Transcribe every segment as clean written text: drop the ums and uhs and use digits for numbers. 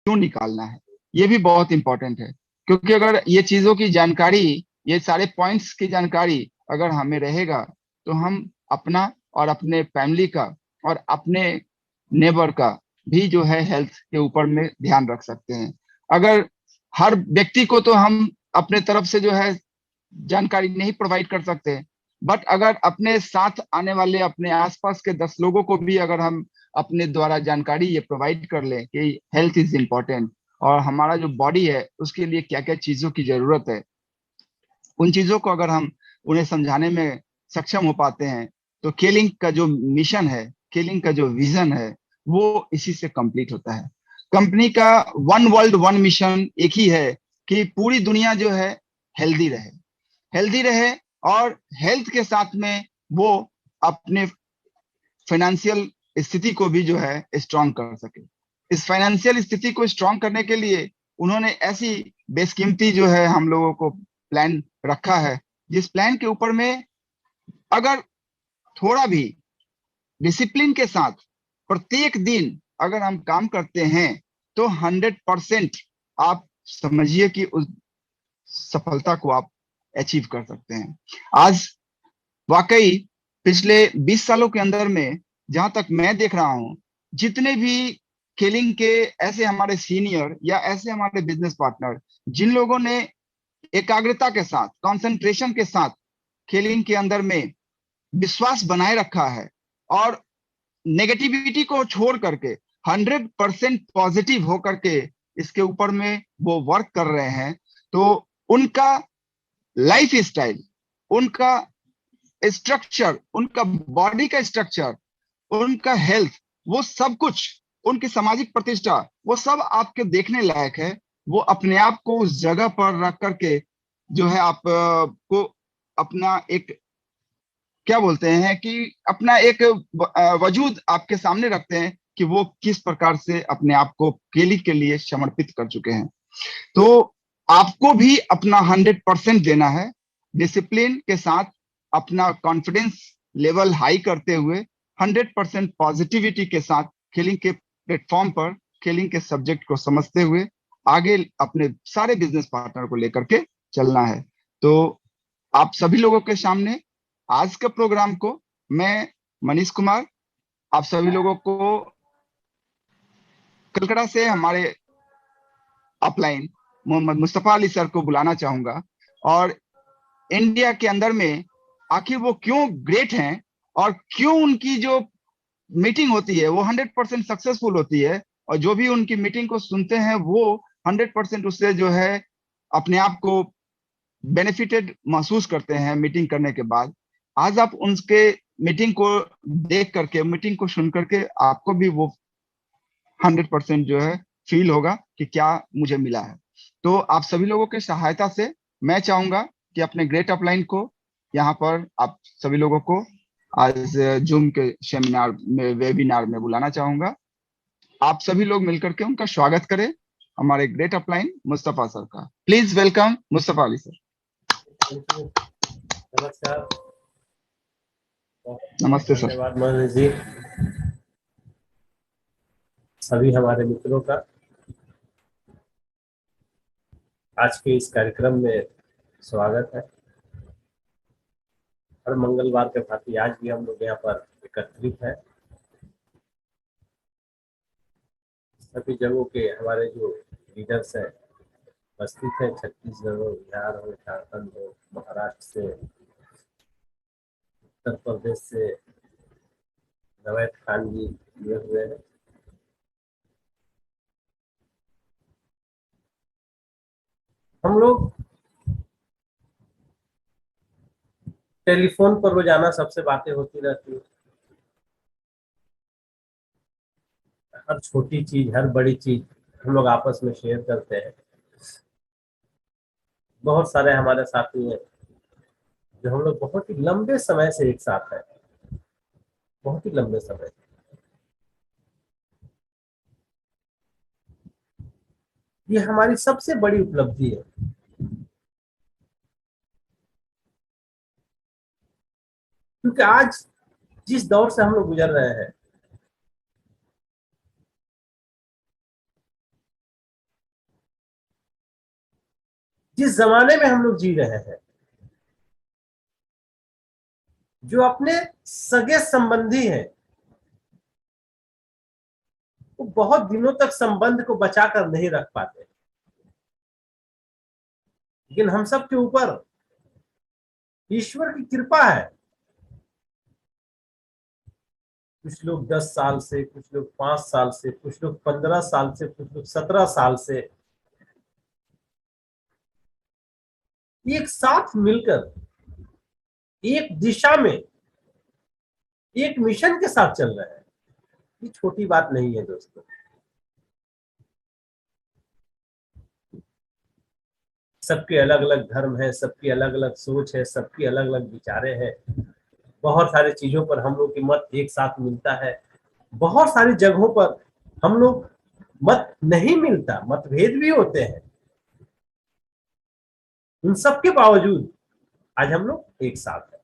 क्यों निकालना है, ये भी बहुत इंपॉर्टेंट है। क्योंकि अगर ये चीजों की जानकारी, ये सारे पॉइंट्स की जानकारी अगर हमें रहेगा, तो हम अपना और अपने फैमिली का और अपने नेबर का भी जो है हेल्थ के ऊपर में ध्यान रख सकते हैं। अगर हर व्यक्ति को तो हम अपने तरफ से जो है जानकारी नहीं प्रोवाइड कर सकते, बट अगर अपने साथ आने वाले अपने आसपास के 10 लोगों को भी अगर हम अपने द्वारा जानकारी ये प्रोवाइड कर लें कि हेल्थ इज इम्पोर्टेंट और हमारा जो बॉडी है उसके लिए क्या क्या चीजों की जरूरत है, उन चीजों को अगर हम उन्हें समझाने में सक्षम हो पाते हैं, तो केलिंग का जो मिशन है, केलिंग का जो विजन है, वो इसी से कंप्लीट होता है। कंपनी का वन वर्ल्ड वन मिशन एक ही है कि पूरी दुनिया जो है हेल्दी रहे, हेल्दी रहे, और हेल्थ के साथ में वो अपने फाइनेंशियल स्थिति को भी जो है स्ट्रांग कर सके। इस फाइनेंशियल स्थिति को स्ट्रांग करने के लिए उन्होंने ऐसी बेशकीमती जो है हम लोगों को प्लान रखा है, जिस प्लान के ऊपर में अगर थोड़ा भी डिसिप्लिन के साथ प्रत्येक दिन अगर हम काम करते हैं, तो 100% आप समझिए कि उस सफलता को आप अचीव कर सकते हैं। आज वाकई पिछले 20 सालों के अंदर में जहां तक मैं देख रहा हूं, जितने भी केलिंग के ऐसे हमारे सीनियर या ऐसे हमारे बिजनेस पार्टनर जिन लोगों ने एकाग्रता के साथ, कंसंट्रेशन के साथ केलिंग के अंदर में विश्वास बनाए रखा है और नेगेटिविटी को छोड़ करके 100% पॉजिटिव होकर के इसके ऊपर में वो वर्क कर रहे हैं, तो उनका लाइफ स्टाइल, उनका स्ट्रक्चर, उनका बॉडी का स्ट्रक्चर, उनका हेल्थ, वो सब कुछ, उनकी सामाजिक प्रतिष्ठा, वो सब आपके देखने लायक है। वो अपने आप को उस जगह पर रख करके जो है आप को अपना एक क्या बोलते हैं कि अपना एक वजूद आपके सामने रखते हैं कि वो किस प्रकार से अपने आप को केली के लिए समर्पित कर चुके हैं। तो आपको भी अपना 100% देना है, डिसिप्लिन के साथ अपना कॉन्फिडेंस लेवल हाई करते हुए 100% पॉजिटिविटी के साथ खेलिंग के प्लेटफॉर्म पर खेलिंग के सब्जेक्ट को समझते हुए आगे अपने सारे बिजनेस पार्टनर को लेकर के चलना है। तो आप सभी लोगों के सामने आज के प्रोग्राम को मैं मनीष कुमार आप सभी लोगों को कलकत्ता से हमारे अपलाइन मोहम्मद मुस्तफा अली सर को बुलाना चाहूंगा, और इंडिया के अंदर में आखिर वो क्यों ग्रेट हैं और क्यों उनकी जो मीटिंग होती है वो 100% सक्सेसफुल होती है, और जो भी उनकी मीटिंग को सुनते हैं वो 100% उससे जो है अपने आप को बेनिफिटेड महसूस करते हैं मीटिंग करने के बाद। आज आप उनके मीटिंग को देख करके, मीटिंग को सुन करके आपको भी वो 100% जो है फील होगा कि क्या मुझे मिला है। तो आप सभी लोगों के सहायता से मैं चाहूंगा कि अपने ग्रेट अपलाइन को यहाँ पर आप सभी लोगों को आज जूम के सेमिनार में, वेबिनार में बुलाना चाहूंगा। आप सभी लोग मिलकर के उनका स्वागत करें, हमारे ग्रेट अपलाइन मुस्तफा सर का। Please welcome Mustafa Ali sir. नमस्कार। नमस्ते सर। धन्यवाद मनोज जी, सभी हमारे मित्रों का आज के इस कार्यक्रम में स्वागत है। हर मंगलवार के भांति आज भी हम लोग यहाँ पर एकत्रित हैं। सभी जगहों के हमारे जो लीडर्स हैं उपस्थित हैं, छत्तीसगढ़ हो, बिहार हो, झारखंड हो, महाराष्ट्र से, उत्तर प्रदेश से नवैद खान जी जुड़े हुए हैं। हम लोग टेलीफोन पर रोजाना सबसे बातें होती रहती है। हर छोटी चीज, हर बड़ी चीज हम लोग आपस में शेयर करते हैं। बहुत सारे हमारे साथी हैं जो हम लोग बहुत ही लंबे समय से एक साथ हैं, बहुत ही लंबे समय। ये हमारी सबसे बड़ी उपलब्धि है, क्योंकि आज जिस दौर से हम लोग गुजर रहे हैं, जिस जमाने में हम लोग जी रहे हैं, जो अपने सगे संबंधी हैं वो बहुत दिनों तक संबंध को बचा कर नहीं रख पाते, लेकिन हम सब के ऊपर ईश्वर की कृपा है। कुछ लोग 10 साल से, कुछ लोग 5 साल से, कुछ लोग 15 साल से, कुछ लोग 17 साल से एक साथ मिलकर एक दिशा में एक मिशन के साथ चल रहे हैं। ये छोटी बात नहीं है दोस्तों। सबके अलग अलग धर्म है, सबकी अलग अलग सोच है, सबकी अलग अलग विचारे हैं। बहुत सारी चीजों पर हम लोग की मत एक साथ मिलता है, बहुत सारी जगहों पर हम लोग मत नहीं मिलता, मतभेद भी होते हैं। उन सब के बावजूद आज हम लोग एक साथ हैं।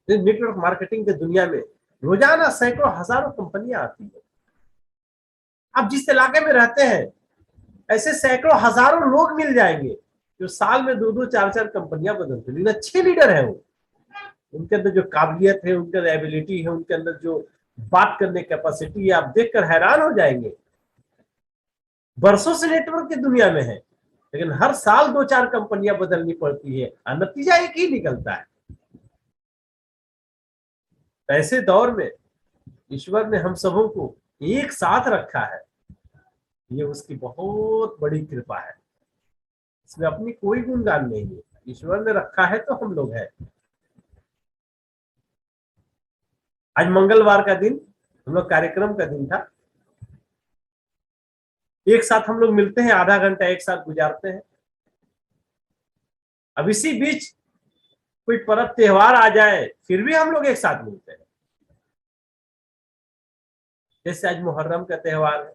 नेटवर्क मार्केटिंग की दुनिया में रोजाना सैकड़ों हजारों कंपनियां आती है। आप जिस इलाके में रहते हैं ऐसे सैकड़ों हजारों लोग मिल जाएंगे जो साल में 2-2 4-4 कंपनियां बदलते हैं, लेकिन अच्छे लीडर है वो। उनके अंदर जो काबिलियत है, उनके अंदर एबिलिटी है, उनके अंदर जो बात करने कैपेसिटी है, आप देखकर हैरान हो जाएंगे। बरसों से नेटवर्क की दुनिया में है, लेकिन हर साल 2-4 कंपनियां बदलनी पड़ती है और नतीजा एक ही निकलता है। ऐसे दौर में ईश्वर ने हम सबों को एक साथ रखा है, ये उसकी बहुत बड़ी कृपा है। इसमें अपनी कोई गुणगान नहीं है, ईश्वर ने रखा है तो हम लोग हैं। आज मंगलवार का दिन हम लोग कार्यक्रम का दिन था। एक साथ हम लोग मिलते हैं, आधा घंटा एक साथ गुजारते हैं। अब इसी बीच कोई पर्व त्योहार आ जाए फिर भी हम लोग एक साथ मिलते हैं। जैसे आज मुहर्रम का त्योहार है,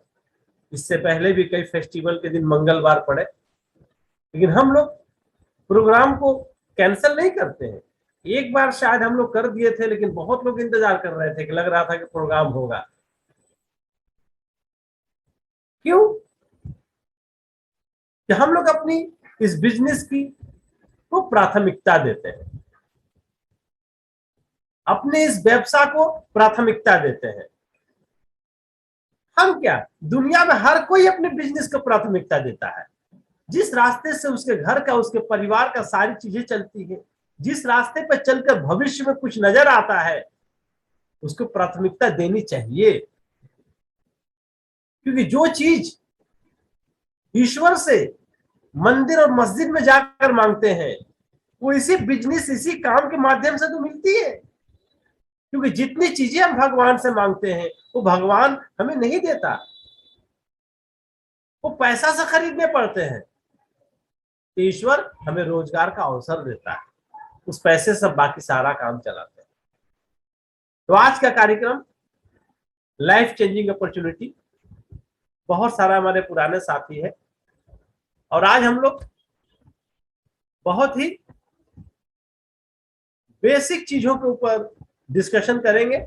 इससे पहले भी कई फेस्टिवल के दिन मंगलवार पड़े, लेकिन हम लोग प्रोग्राम को कैंसिल नहीं करते हैं। एक बार शायद हम लोग कर दिए थे, लेकिन बहुत लोग इंतजार कर रहे थे कि लग रहा था कि प्रोग्राम होगा। क्यों? कि हम लोग अपनी इस बिजनेस की को प्राथमिकता देते हैं, अपने इस व्यवसाय को प्राथमिकता देते हैं। हम क्या, दुनिया में हर कोई अपने बिजनेस को प्राथमिकता देता है। जिस रास्ते से उसके घर का, उसके परिवार का सारी चीजें चलती है, जिस रास्ते पर चलकर भविष्य में कुछ नजर आता है, उसको प्राथमिकता देनी चाहिए। क्योंकि जो चीज ईश्वर से मंदिर और मस्जिद में जाकर मांगते हैं वो इसी बिजनेस, इसी काम के माध्यम से तो मिलती है। क्योंकि जितनी चीजें हम भगवान से मांगते हैं वो भगवान हमें नहीं देता, वो पैसा से खरीदने पड़ते हैं। ईश्वर हमें रोजगार का अवसर देता है, उस पैसे से बाकी सारा काम चलाते हैं। तो आज का कार्यक्रम लाइफ चेंजिंग अपॉर्चुनिटी, बहुत सारा हमारे पुराने साथी है और आज हम लोग बहुत ही बेसिक चीजों के ऊपर डिस्कशन करेंगे।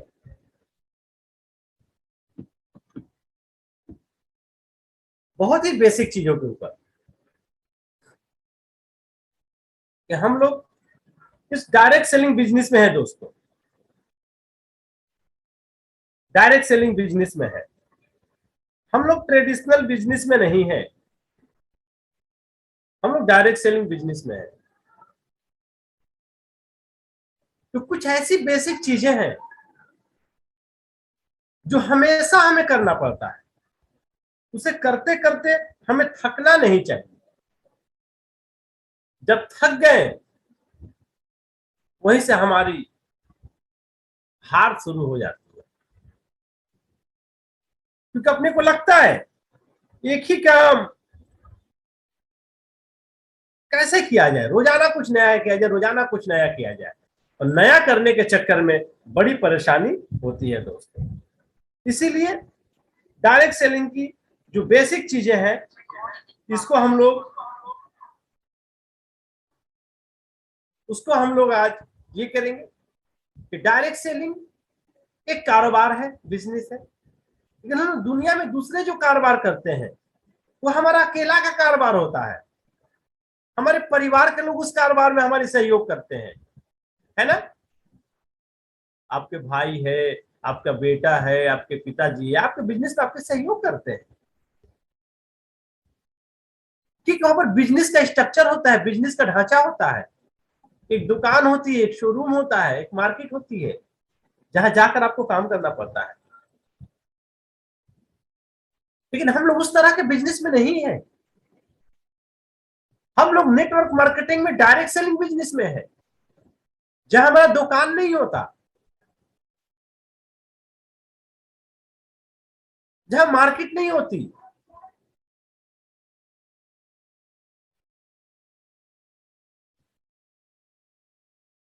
बहुत ही बेसिक चीजों के ऊपर कि हम लोग इस डायरेक्ट सेलिंग बिजनेस में है दोस्तों, डायरेक्ट सेलिंग बिजनेस में है। हम लोग ट्रेडिशनल बिजनेस में नहीं है, हम लोग डायरेक्ट सेलिंग बिजनेस में है। तो कुछ ऐसी बेसिक चीजें हैं जो हमेशा हमें करना पड़ता है, उसे करते करते हमें थकना नहीं चाहिए। जब थक गए वहीं से हमारी हार शुरू हो जाती है। क्योंकि अपने को लगता है एक ही काम कैसे किया जाए, रोजाना कुछ नया किया जाए, रोजाना कुछ नया किया जाए, और नया करने के चक्कर में बड़ी परेशानी होती है दोस्तों। इसीलिए डायरेक्ट सेलिंग की जो बेसिक चीजें हैं इसको हम लोग आज ये करेंगे कि डायरेक्ट सेलिंग एक कारोबार है, बिजनेस है, लेकिन हम दुनिया में दूसरे जो कारोबार करते हैं वो हमारा अकेला का कारोबार होता है। हमारे परिवार के लोग उस कारोबार में हमारी सहयोग करते हैं, है ना। आपके भाई है, आपका बेटा है, आपके पिताजी है, आपके बिजनेस में आपके सहयोग करते हैं, क्योंकि वहां पर बिजनेस का स्ट्रक्चर होता है, बिजनेस का ढांचा होता है। एक दुकान होती है, एक शोरूम होता है, एक मार्केट होती है, जहां जाकर आपको काम करना पड़ता है। लेकिन हम लोग उस तरह के बिजनेस में नहीं है। हम लोग नेटवर्क मार्केटिंग में, डायरेक्ट सेलिंग बिजनेस में है, जहां हमारा दुकान नहीं होता, जहां मार्केट नहीं होती।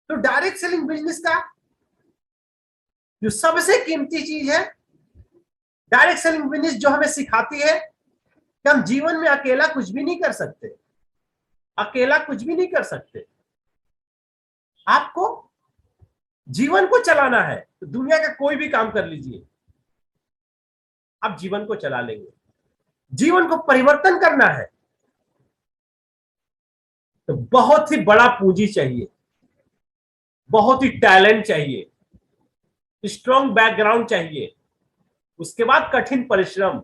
तो डायरेक्ट सेलिंग बिजनेस का जो सबसे कीमती चीज है, डायरेक्ट सेलिंग बिजनेस जो हमें सिखाती है कि हम जीवन में अकेला कुछ भी नहीं कर सकते, अकेला कुछ भी नहीं कर सकते। आपको जीवन को चलाना है तो दुनिया का कोई भी काम कर लीजिए, आप जीवन को चला लेंगे। जीवन को परिवर्तन करना है तो बहुत ही बड़ा पूंजी चाहिए, बहुत ही टैलेंट चाहिए, स्ट्रॉन्ग बैकग्राउंड चाहिए, उसके बाद कठिन परिश्रम,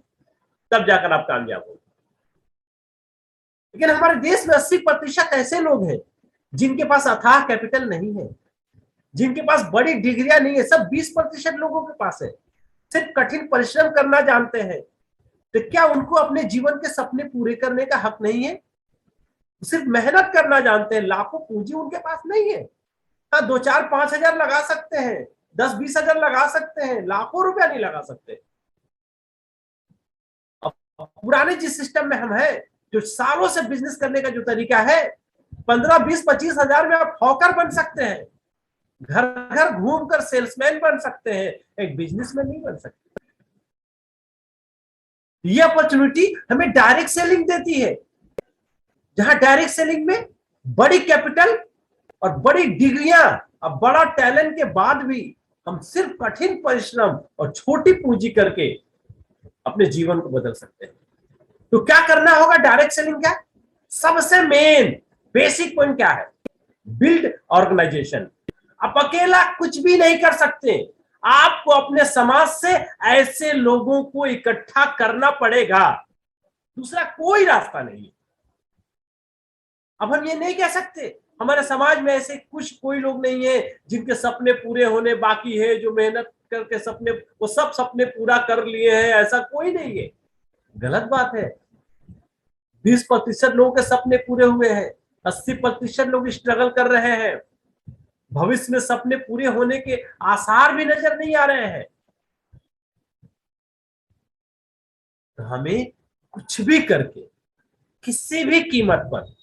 तब जाकर आप कामयाब होंगे। लेकिन हमारे देश में 80% ऐसे लोग हैं जिनके पास अथाह कैपिटल नहीं है, जिनके पास बड़ी डिग्रियां नहीं है। सब 20% लोगों के पास है, सिर्फ कठिन परिश्रम करना जानते हैं। तो क्या उनको अपने जीवन के सपने पूरे करने का हक नहीं है? सिर्फ मेहनत करना जानते हैं, लाखों पूंजी उनके पास नहीं है। हाँ, 2 4 5 हजार लगा सकते हैं, 10 20 हजार लगा सकते हैं, लाखों रुपया नहीं लगा सकते। पुराने जिस सिस्टम में हम हैं, जो सालों से बिजनेस करने का जो तरीका है, 15 20 25 हजार में आप हॉकर बन सकते हैं, घर घर घूमकर सेल्समैन बन सकते हैं, एक बिजनेसमैन नहीं बन सकते। ये अपॉर्चुनिटी हमें डायरेक्ट सेलिंग देती है, जहां डायरेक्ट सेलिंग में बड़ी कैपिटल और बड़ी डिग्रियां और बड़ा टैलेंट के बाद भी हम सिर्फ कठिन परिश्रम और छोटी पूंजी करके अपने जीवन को बदल सकते हैं। तो क्या करना होगा डायरेक्ट सेलिंग का? सबसे मेन बेसिक पॉइंट क्या है? Build organisation. आप अकेला कुछ भी नहीं कर सकते, आपको अपने समाज से ऐसे लोगों को इकट्ठा करना पड़ेगा, दूसरा कोई रास्ता नहीं है। अब हम ये नहीं कह सकते हमारे समाज में ऐसे कुछ कोई लोग नहीं है जिनके सपने पूरे होने बाकी है, जो मेहनत करके सपने, वो सब सपने पूरा कर लिए हैं, ऐसा कोई नहीं है। गलत बात है। 20% लोगों के सपने पूरे हुए हैं, 80% लोग स्ट्रगल कर रहे हैं, भविष्य में सपने पूरे होने के आसार भी नजर नहीं आ रहे हैं। तो हमें कुछ भी करके, किसी भी कीमत पर,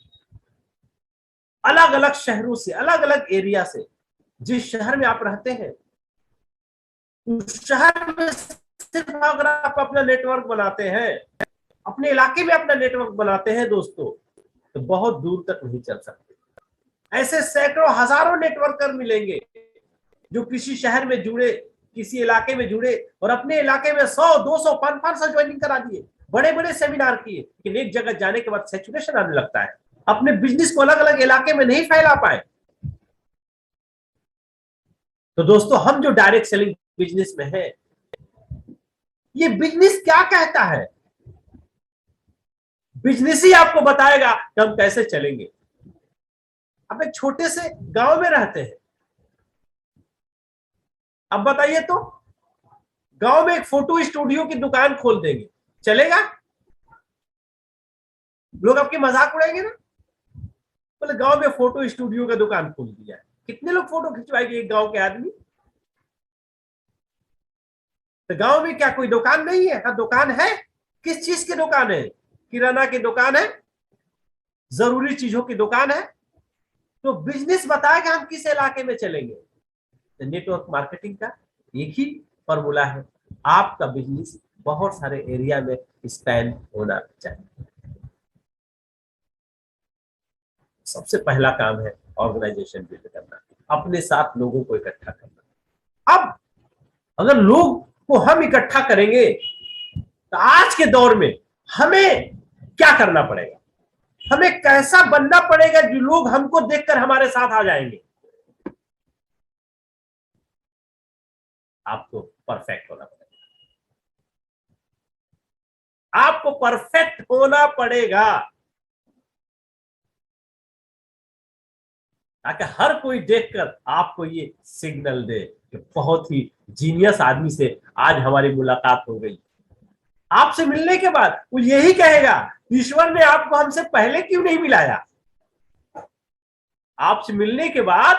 अलग अलग शहरों से, अलग अलग एरिया से, जिस शहर में आप रहते हैं उस शहर में सिर्फ अगर आप अपना नेटवर्क बनाते हैं, अपने इलाके में अपना नेटवर्क बनाते हैं दोस्तों, तो बहुत दूर तक नहीं चल सकते। ऐसे सैकड़ों हजारों नेटवर्कर मिलेंगे जो किसी शहर में जुड़े, किसी इलाके में जुड़े और अपने इलाके में 100 200 500 ज्वाइनिंग करा दिए, बड़े बड़े सेमिनार किए, लेकिन एक जगह जाने के बाद सैचुरेशन आने लगता है, अपने बिजनेस को अलग अलग इलाके में नहीं फैला पाए। तो दोस्तों, हम जो डायरेक्ट सेलिंग बिजनेस में है, ये बिजनेस क्या कहता है? बिजनेस ही आपको बताएगा कि हम कैसे चलेंगे। अब एक छोटे से गांव में रहते हैं, अब बताइए तो गांव में एक फोटो स्टूडियो की दुकान खोल देंगे, चलेगा? लोग आपकी मजाक उड़ाएंगे ना, बोले गांव में फोटो स्टूडियो का दुकान खोल दिया है, कितने लोग फोटो खिंचवाएंगे एक गांव के आदमी? तो गांव में क्या कोई दुकान नहीं है? हाँ, दुकान है। किस चीज की दुकान है? किराना की दुकान है, जरूरी चीजों की दुकान है। तो बिजनेस बताएगा हम किस इलाके में चलेंगे। तो नेटवर्क मार्केटिंग का एक ही फॉर्मूला है, आपका बिजनेस बहुत सारे एरिया में स्पैन होना चाहिए। सबसे पहला काम है ऑर्गेनाइजेशन बिल्ड करना, अपने साथ लोगों को इकट्ठा करना। अब अगर लोग को हम इकट्ठा करेंगे तो आज के दौर में हमें क्या करना पड़ेगा? हमें कैसा बनना पड़ेगा जो लोग हमको देखकर हमारे साथ आ जाएंगे? आपको परफेक्ट होना पड़ेगा, आपको परफेक्ट होना पड़ेगा, ताकि हर कोई देखकर आपको ये सिग्नल दे कि बहुत ही जीनियस आदमी से आज हमारी मुलाकात हो गई। आपसे मिलने के बाद वो यही कहेगा, ईश्वर ने आपको हमसे पहले क्यों नहीं मिलाया? आपसे मिलने के बाद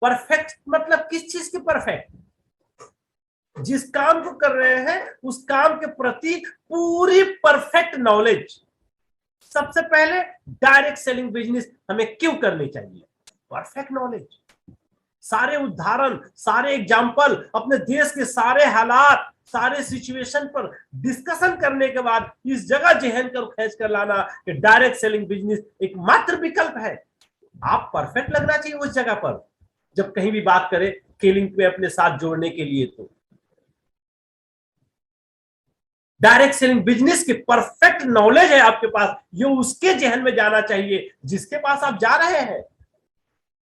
परफेक्ट मतलब किस चीज की परफेक्ट? जिस काम को कर रहे हैं उस काम के प्रति पूरी परफेक्ट नॉलेज। सबसे पहले डायरेक्ट सेलिंग बिजनेस हमें क्यों करनी चाहिए? परफेक्ट नॉलेज, सारे उदाहरण, सारे एग्जाम्पल, अपने देश के सारे हालात, सारे सिचुएशन पर डिस्कशन करने के बाद इस जगह जहन कर खींच कर लाना कि डायरेक्ट सेलिंग बिजनेस एक मात्र विकल्प है। आप परफेक्ट लगना चाहिए उस जगह पर जब कहीं भी बात करें स्केलिंग पे अपने साथ जोड़ने के लिए। तो डायरेक्ट सेलिंग बिजनेस की परफेक्ट नॉलेज है आपके पास, ये उसके जहन में जाना चाहिए जिसके पास आप जा रहे हैं।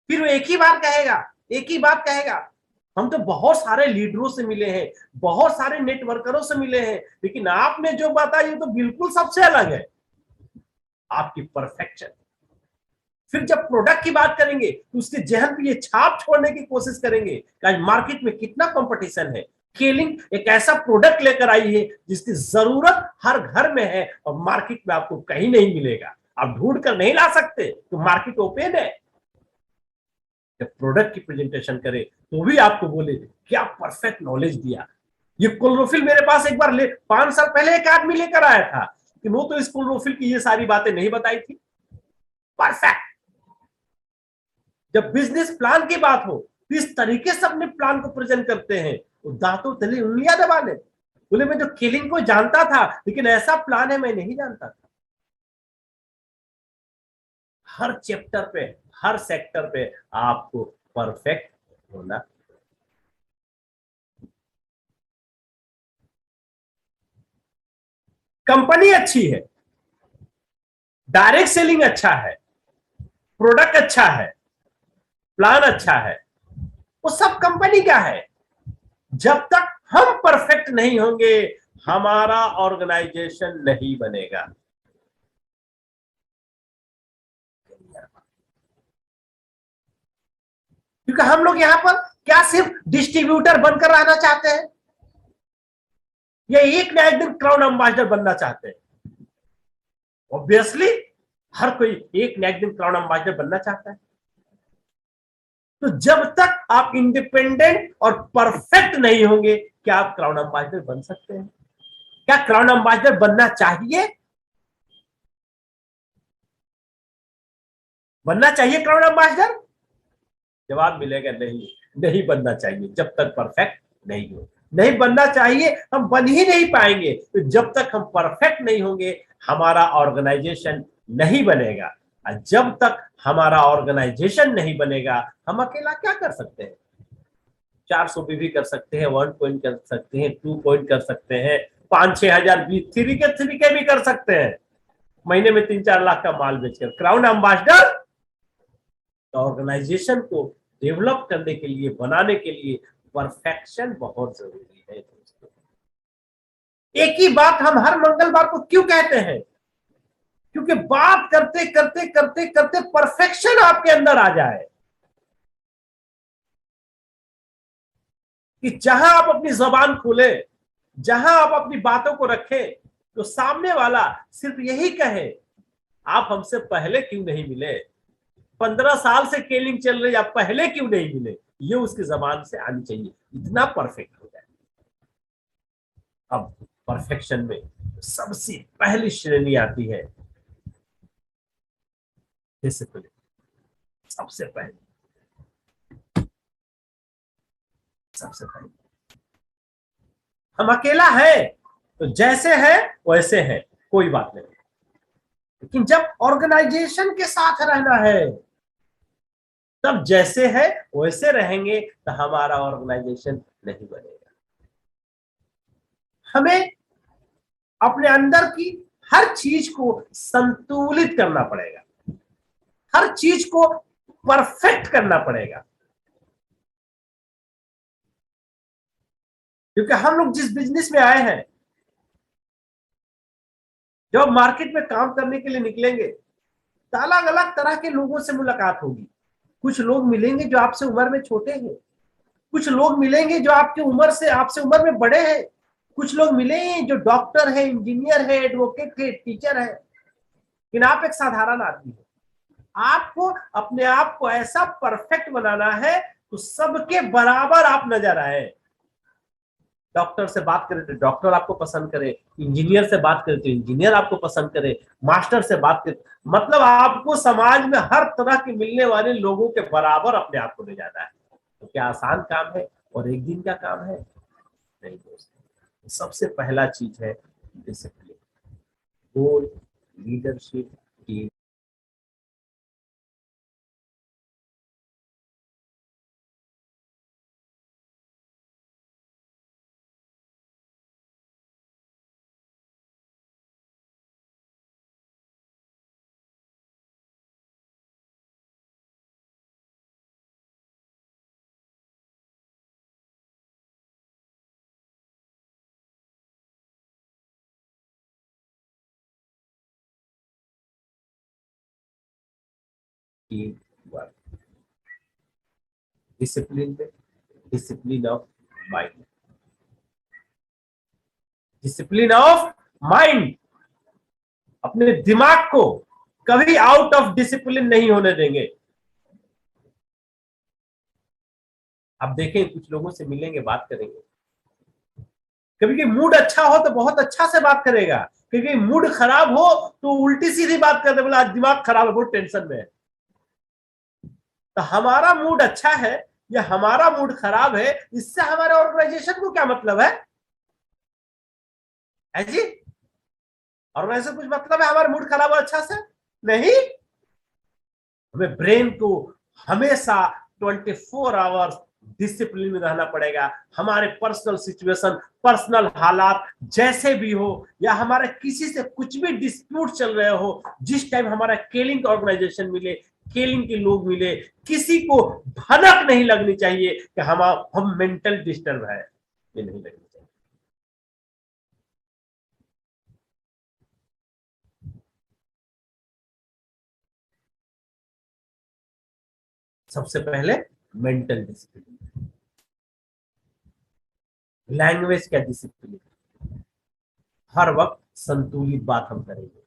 फिर वो एक ही बात कहेगा, हम तो बहुत सारे लीडरों से मिले हैं, बहुत सारे नेटवर्करों से मिले हैं, लेकिन आपने जो बताया तो बिल्कुल सबसे अलग है, आपकी परफेक्शन। फिर जब प्रोडक्ट की बात करेंगे तो उसके जहन पे ये छाप छोड़ने की कोशिश करेंगे कि आज मार्केट में कितना कंपटीशन है। स्केलिंग एक ऐसा प्रोडक्ट लेकर आई है जिसकी जरूरत हर घर में है और मार्केट में आपको कहीं नहीं मिलेगा, आप ढूंढ कर नहीं ला सकते, तो मार्केट ओपन है। जब प्रोडक्ट की प्रेजेंटेशन करे तो भी आपको बोले क्या परफेक्ट नॉलेज दिया। ये क्लोरोफिल मेरे पास एक बार 5 साल पहले एक आदमी लेकर आया था कि वो तो इस क्लोरोफिल की ये सारी बातें नहीं बताई थी। परफेक्ट। जब बिजनेस प्लान की बात हो तो इस तरीके से अपने प्लान को प्रेजेंट करते हैं, तो दांतों तले उंगलियां दबा ले, बोले मैं तो किलिंग को जानता था लेकिन ऐसा प्लान है मैं नहीं जानता था। हर चैप्टर पे, हर सेक्टर पे आपको परफेक्ट होना। कंपनी अच्छी है, डायरेक्ट सेलिंग अच्छा है, प्रोडक्ट अच्छा है, प्लान अच्छा है, वो सब कंपनी का है। जब तक हम परफेक्ट नहीं होंगे हमारा ऑर्गेनाइजेशन नहीं बनेगा। क्योंकि हम लोग यहां पर क्या सिर्फ डिस्ट्रीब्यूटर बनकर रहना चाहते हैं या एक ना एक दिन क्राउन एम्बेसडर बनना चाहते हैं? ऑब्वियसली हर कोई एक ना एक दिन क्राउन एम्बेसडर बनना चाहता है। तो जब तक आप इंडिपेंडेंट और परफेक्ट नहीं होंगे क्या आप क्राउन एम्बेसडर बन सकते हैं? क्या क्राउन एम्बेसडर बनना चाहिए? बनना चाहिए क्राउन एम्बेसडर? जवाब मिलेगा नहीं, नहीं बनना चाहिए जब तक परफेक्ट नहीं हो। नहीं बनना चाहिए, हम बन ही नहीं पाएंगे। तो जब तक हम परफेक्ट नहीं होंगे हमारा ऑर्गेनाइजेशन नहीं बनेगा। और जब तक हमारा ऑर्गेनाइजेशन नहीं बनेगा हम अकेला क्या कर सकते हैं? 400 भी कर सकते हैं, 1 पॉइंट कर सकते हैं, 2 पॉइंट कर सकते हैं, 5-6 हजार 3 के भी कर सकते हैं, महीने में 3-4 लाख का माल बेचकर। क्राउन एम्बेसडर ऑर्गेनाइजेशन को डेवलप करने के लिए, बनाने के लिए परफेक्शन बहुत जरूरी है दोस्तों। एक ही बात हम हर मंगलवार को क्यों कहते हैं? क्योंकि बात करते करते करते करते परफेक्शन आपके अंदर आ जाए कि जहां आप अपनी जबान खोले, जहां आप अपनी बातों को रखें, तो सामने वाला सिर्फ यही कहे आप हमसे पहले क्यों नहीं मिले, 15 साल से केलिंग चल रही, आप पहले क्यों नहीं मिले, ये उसकी जबान से आनी चाहिए। इतना परफेक्ट हो जाए। अब परफेक्शन में सबसे पहली श्रेणी आती है डिसिप्लिन। सबसे पहले हम अकेला है तो जैसे है वैसे है, कोई बात नहीं, लेकिन जब ऑर्गेनाइजेशन के साथ रहना है तब जैसे है वैसे रहेंगे तो हमारा ऑर्गेनाइजेशन नहीं बनेगा। हमें अपने अंदर की हर चीज को संतुलित करना पड़ेगा, हर चीज को परफेक्ट करना पड़ेगा। क्योंकि हम लोग जिस बिजनेस में आए हैं, जब मार्केट में काम करने के लिए निकलेंगे तो अलग अलग तरह के लोगों से मुलाकात होगी। कुछ लोग मिलेंगे जो आपसे उम्र में छोटे हैं, कुछ लोग मिलेंगे जो आपकी उम्र से आपसे उम्र में बड़े हैं, कुछ लोग मिलेंगे जो डॉक्टर है, इंजीनियर है, एडवोकेट है, टीचर है, लेकिन आप एक साधारण आदमी है। आपको अपने आप को ऐसा परफेक्ट बनाना है तो सबके बराबर आप नजर आए। डॉक्टर से बात करें तो डॉक्टर आपको पसंद करे, इंजीनियर से बात करें तो इंजीनियर आपको पसंद करे, मास्टर से बात करें, मतलब आपको समाज में हर तरह के मिलने वाले लोगों के बराबर अपने आप को ले जाना है। तो क्या आसान काम है और एक दिन का काम है? नहीं दोस्तों, सबसे पहला चीज है discipline, goal, leadership, team. Team work, discipline में discipline of mind, discipline of mind, अपने दिमाग को कभी आउट ऑफ डिसिप्लिन नहीं होने देंगे। आप देखें, कुछ लोगों से मिलेंगे, बात करेंगे, कभी मूड अच्छा हो तो बहुत अच्छा से बात करेगा, क्योंकि मूड खराब हो तो उल्टी सीधी बात कर दे, बोला आज दिमाग खराब है, बहुत टेंशन में है। तो हमारा मूड अच्छा है या हमारा मूड खराब है, इससे हमारे ऑर्गेनाइजेशन को क्या मतलब है जी? ऑर्गेनाइजेशन कुछ मतलब है हमारा मूड खराब हो अच्छा से? नहीं। हमें ब्रेन को हमेशा 24 आवर्स डिसिप्लिन में रहना पड़ेगा। हमारे पर्सनल सिचुएशन, पर्सनल हालात जैसे भी हो, या हमारे किसी से कुछ भी डिस्प्यूट चल रहे हो, जिस टाइम हमारा केलिंग ऑर्गेनाइजेशन मिले, केलिंग के लोग मिले, किसी को भनक नहीं लगनी चाहिए कि हम मेंटल डिस्टर्ब है, ये नहीं लगनी चाहिए। सबसे पहले मेंटल डिसिप्लिन, लैंग्वेज का डिसिप्लिन, हर वक्त संतुलित बात हम करेंगे।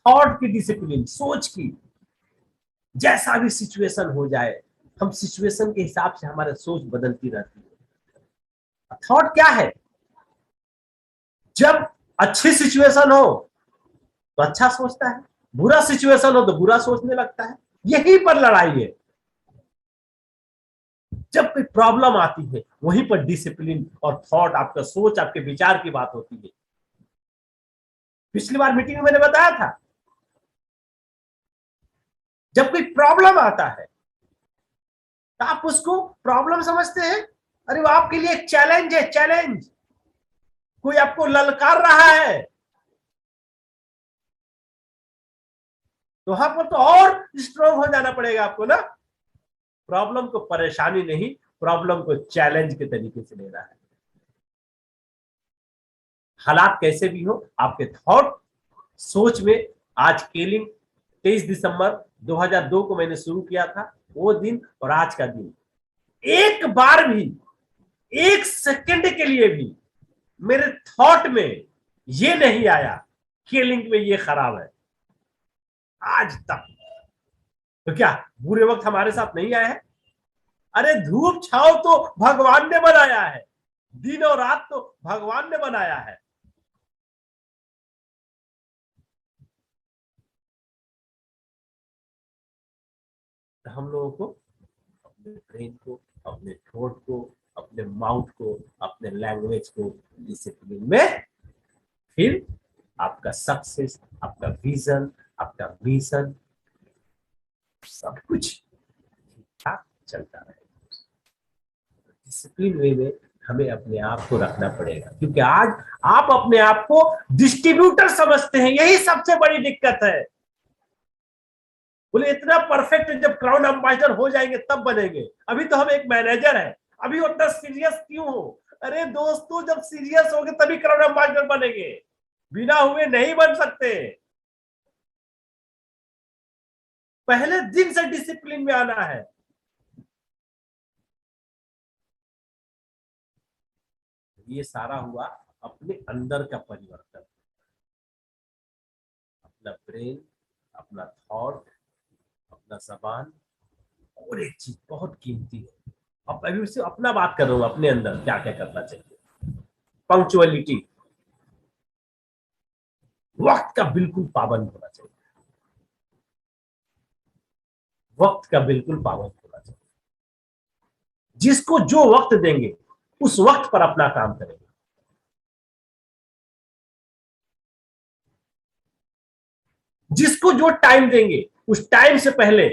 थॉट की डिसिप्लिन, सोच की, जैसा भी सिचुएशन हो जाए हम सिचुएशन के हिसाब से हमारी सोच बदलती रहती है। थॉट क्या है? जब अच्छी सिचुएशन हो तो अच्छा सोचता है, बुरा सिचुएशन हो तो बुरा सोचने लगता है। यही पर लड़ाई है। जब कोई प्रॉब्लम आती है वहीं पर डिसिप्लिन और थॉट, आपका सोच, आपके विचार की बात होती है। पिछली बार मीटिंग में मैंने बताया था, जब कोई प्रॉब्लम आता है तो आप उसको प्रॉब्लम समझते हैं, अरे वो आपके लिए एक चैलेंज है, चैलेंज, कोई आपको ललकार रहा है, तो वहां पर तो और स्ट्रॉन्ग हो जाना पड़ेगा आपको ना। प्रॉब्लम को परेशानी नहीं, प्रॉब्लम को चैलेंज के तरीके से लेना है। हालात कैसे भी हो, आपके थॉट, सोच में। आज केलिंग 23 दिसंबर 2002 को मैंने शुरू किया था, वो दिन और आज का दिन, एक बार भी, एक सेकंड के लिए भी मेरे थॉट में ये नहीं आया केलिंग में ये खराब है, आज तक। तो क्या बुरे वक्त हमारे साथ नहीं आए हैं? अरे धूप छाव तो भगवान ने बनाया है, दिन और रात तो भगवान ने बनाया है। तो हम लोगों को अपने ब्रेन को, अपने थॉट को, अपने माउथ को, अपने लैंग्वेज को डिसिप्लिन में, फिर आपका सक्सेस, आपका विजन, आपका मिशन, सब कुछ ठीक ठाक चलता रहेगा। डिसिप्लिन वे में हमें अपने आप को रखना पड़ेगा, क्योंकि आज आप अपने आप को डिस्ट्रीब्यूटर समझते हैं, यही सबसे बड़ी दिक्कत है। बोले इतना परफेक्ट जब क्राउन एम्बेसडर हो जाएंगे तब बनेंगे, अभी तो हम एक मैनेजर है, अभी उतना सीरियस क्यों हो? अरे दोस्तों, जब सीरियस होगे तभी क्राउन एम्बेसडर बनेंगे, बिना हुए नहीं बन सकते। पहले दिन से डिसिप्लिन में आना है। ये सारा हुआ अपने अंदर का परिवर्तन, अपना ब्रेन, अपना थॉट, अपना जबान। और एक चीज बहुत कीमती है, अब अभी से अपना बात कर रहा हूं, अपने अंदर क्या क्या करना चाहिए। पंक्चुअलिटी, वक्त का बिल्कुल पाबंद होना चाहिए, वक्त का बिल्कुल पाबंद होना चाहिए। जिसको जो वक्त देंगे उस वक्त पर अपना काम करेंगे। जिसको जो टाइम देंगे उस टाइम से पहले,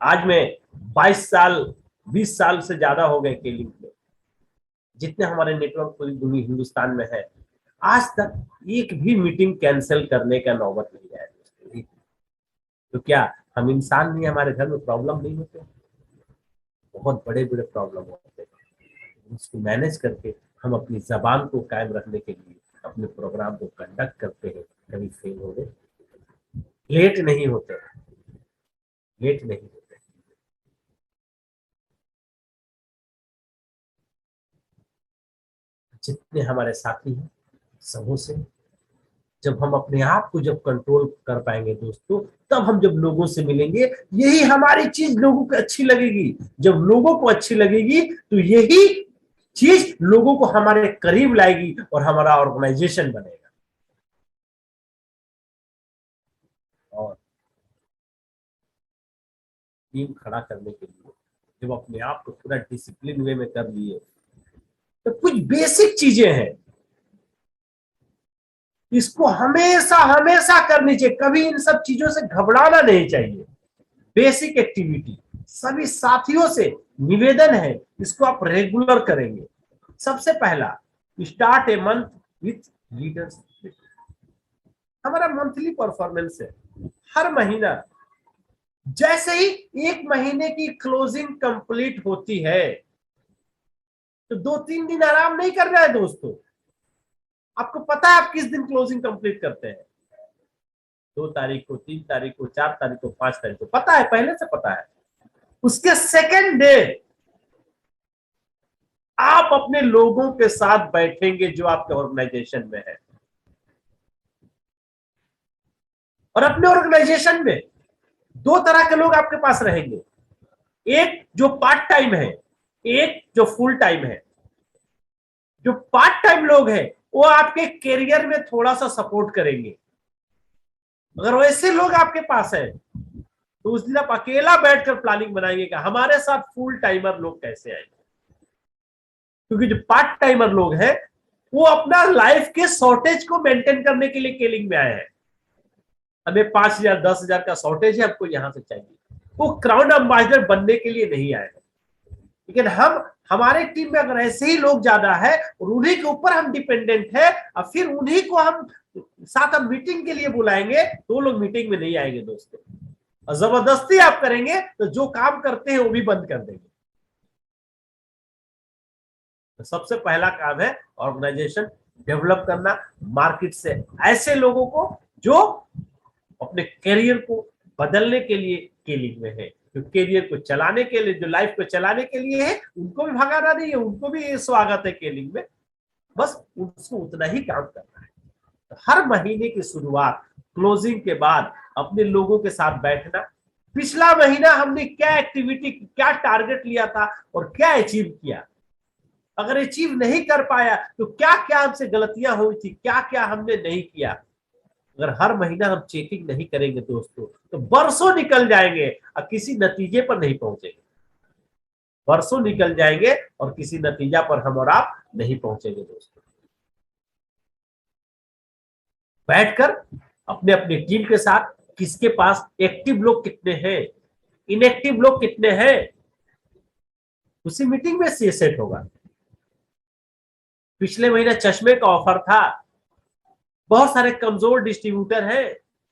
आज मैं 22 साल 20 साल से ज्यादा हो गए केलिंग में, जितने हमारे नेटवर्क पूरी दुनिया हिंदुस्तान में है, आज तक एक भी मीटिंग कैंसिल करने का नौबत नहीं आया दोस्तों। तो क्या हम इंसान नहीं, हमारे घर में प्रॉब्लम नहीं होते? बहुत बड़े बड़े प्रॉब्लम होते हैं। उसको मैनेज करके हम अपनी जबान को कायम रखने के लिए अपने प्रोग्राम को कंडक्ट करते हैं, कभी फेल हो गए, लेट नहीं होते, लेट नहीं होते। जितने हमारे साथी हैं सबों से जब हम अपने आप को जब कंट्रोल कर पाएंगे दोस्तों, तब हम जब लोगों से मिलेंगे, यही हमारी चीज लोगों को अच्छी लगेगी। जब लोगों को अच्छी लगेगी तो यही चीज लोगों को हमारे करीब लाएगी और हमारा ऑर्गेनाइजेशन बनेगा। और टीम खड़ा करने के लिए जब अपने आप को पूरा डिसिप्लिन वे में कर लिए, तो कुछ बेसिक चीजें हैं, इसको हमेशा हमेशा करनी चाहिए, कभी इन सब चीजों से घबराना नहीं चाहिए। बेसिक एक्टिविटी सभी साथियों से निवेदन है, इसको आप रेगुलर करेंगे। सबसे पहला, start a month with leaders. हमारा मंथली परफॉर्मेंस है, हर महीना जैसे ही एक महीने की क्लोजिंग कंप्लीट होती है तो 2-3 दिन आराम नहीं करना है दोस्तों। आपको पता है आप किस दिन क्लोजिंग कंप्लीट करते हैं? 2 तारीख को, 3 तारीख को, 4 तारीख को, 5 तारीख को, पता है, पहले से पता है। उसके सेकेंड डे आप अपने लोगों के साथ बैठेंगे जो आपके ऑर्गेनाइजेशन में है, और अपने ऑर्गेनाइजेशन में 2 तरह के लोग आपके पास रहेंगे, एक जो पार्ट टाइम है, एक जो फुल टाइम है। जो पार्ट टाइम लोग हैं वो आपके करियर में थोड़ा सा सपोर्ट करेंगे। अगर वैसे लोग आपके पास है तो उस दिन आप अकेला बैठकर प्लानिंग बनाएंगे कि हमारे साथ फुल टाइमर लोग कैसे आएंगे, क्योंकि जो पार्ट टाइमर लोग हैं वो अपना लाइफ के शॉर्टेज को मेंटेन करने के लिए केलिंग में आए हैं। हमें 5,000 10,000 का शॉर्टेज है, आपको यहां से चाहिए, वो क्राउन एम्बेसडर बनने के लिए नहीं आए हैं। लेकिन हम, हमारे टीम में अगर ऐसे ही लोग ज्यादा है और उन्हीं के ऊपर हम डिपेंडेंट है, और फिर उन्हीं को हम साथ हम मीटिंग के लिए बुलाएंगे तो वो लोग मीटिंग में नहीं आएंगे दोस्तों। और जबरदस्ती आप करेंगे तो जो काम करते हैं वो भी बंद कर देंगे। तो सबसे पहला काम है ऑर्गेनाइजेशन डेवलप करना, मार्केट से ऐसे लोगों को जो अपने करियर को बदलने के लिए केलिंग में है, जो करियर को चलाने के लिए, जो लाइफ को चलाने के लिए है, उनको भी भगाना नहीं है, उनको भी स्वागत है केलिंग में, बस उसको उतना ही काम करना है। तो हर महीने की शुरुआत क्लोजिंग के बाद अपने लोगों के साथ बैठना, पिछला महीना हमने क्या एक्टिविटी, क्या टारगेट लिया था और क्या अचीव किया, अगर अचीव नहीं कर पाया तो क्या क्या हमसे गलतियां हुई थी, क्या क्या हमने नहीं किया। अगर हर महीना हम चेकिंग नहीं करेंगे दोस्तों तो बरसों निकल जाएंगे और किसी नतीजे पर नहीं पहुंचेंगे। बरसों निकल जाएंगे और किसी नतीजा पर हम और आप नहीं पहुंचेंगे दोस्तों। बैठकर अपने अपनी टीम के साथ, किसके पास एक्टिव लोग कितने हैं, इनएक्टिव लोग कितने हैं, उसी मीटिंग में से सेट होगा। पिछले महीने चश्मे का ऑफर था। बहुत सारे कमजोर डिस्ट्रीब्यूटर हैं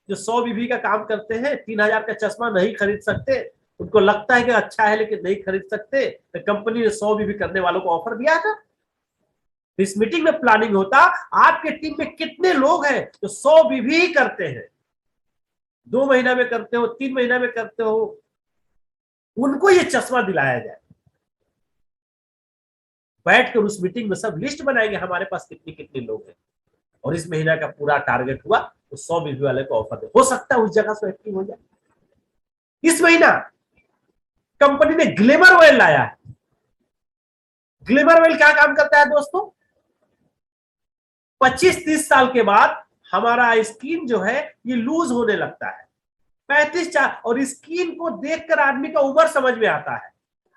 जो 100 बीबी का काम करते हैं, 3000 का चश्मा नहीं खरीद सकते, उनको लगता है कि अच्छा है लेकिन नहीं खरीद सकते, तो कंपनी ने 100 बीबी करने वालों को ऑफर दिया था। इस मीटिंग में प्लानिंग होता, आपके टीम में कितने लोग हैं जो 100 बीबी करते हैं, 2 महीना में करते हो, 3 महीना में करते हो, उनको ये चश्मा दिलाया जाए। बैठकर उस मीटिंग में सब लिस्ट बनाएंगे हमारे पास कितने कितने लोग हैं, और इस महीना का पूरा टारगेट हुआ तो 100 बीबी वाले को ऑफर दे, हो सकता है उस जगह से एक्टिव हो जाए। इस महीना कंपनी ने ग्लेमर ऑयल लाया है। ग्लेमर ऑयल क्या काम करता है दोस्तों? 25-30 साल के बाद हमारा स्किन जो है ये लूज होने लगता है, 35-4, और स्किन को देखकर आदमी का उम्र समझ में आता है।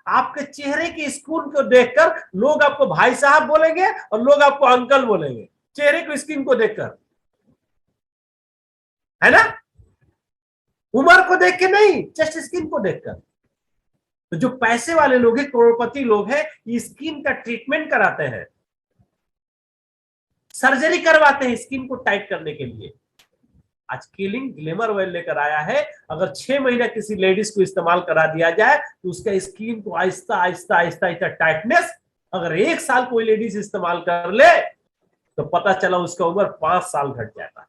आपके चेहरे की स्किन को देखकर लोग आपको भाई साहब बोलेंगे और लोग आपको अंकल बोलेंगे, चेहरे की स्किन को देखकर, है ना? उम्र को देख के नहीं, जस्ट स्किन को देखकर। तो जो पैसे वाले लोग हैं, करोड़पति लोग हैं, ये स्किन का ट्रीटमेंट कराते हैं, सर्जरी करवाते हैं स्किन को टाइट करने के लिए। आज किलिंग ग्लेमर ऑयल लेकर आया है। अगर 6 महीना किसी लेडीज को इस्तेमाल करा दिया जाए तो उसका स्किन को आहिस्ता आहिस्ता आहिस्ता आहिस्ता टाइटनेस, अगर 1 साल कोई लेडीज इस्तेमाल कर ले तो पता चला उसका उम्र 5 साल घट जाता है,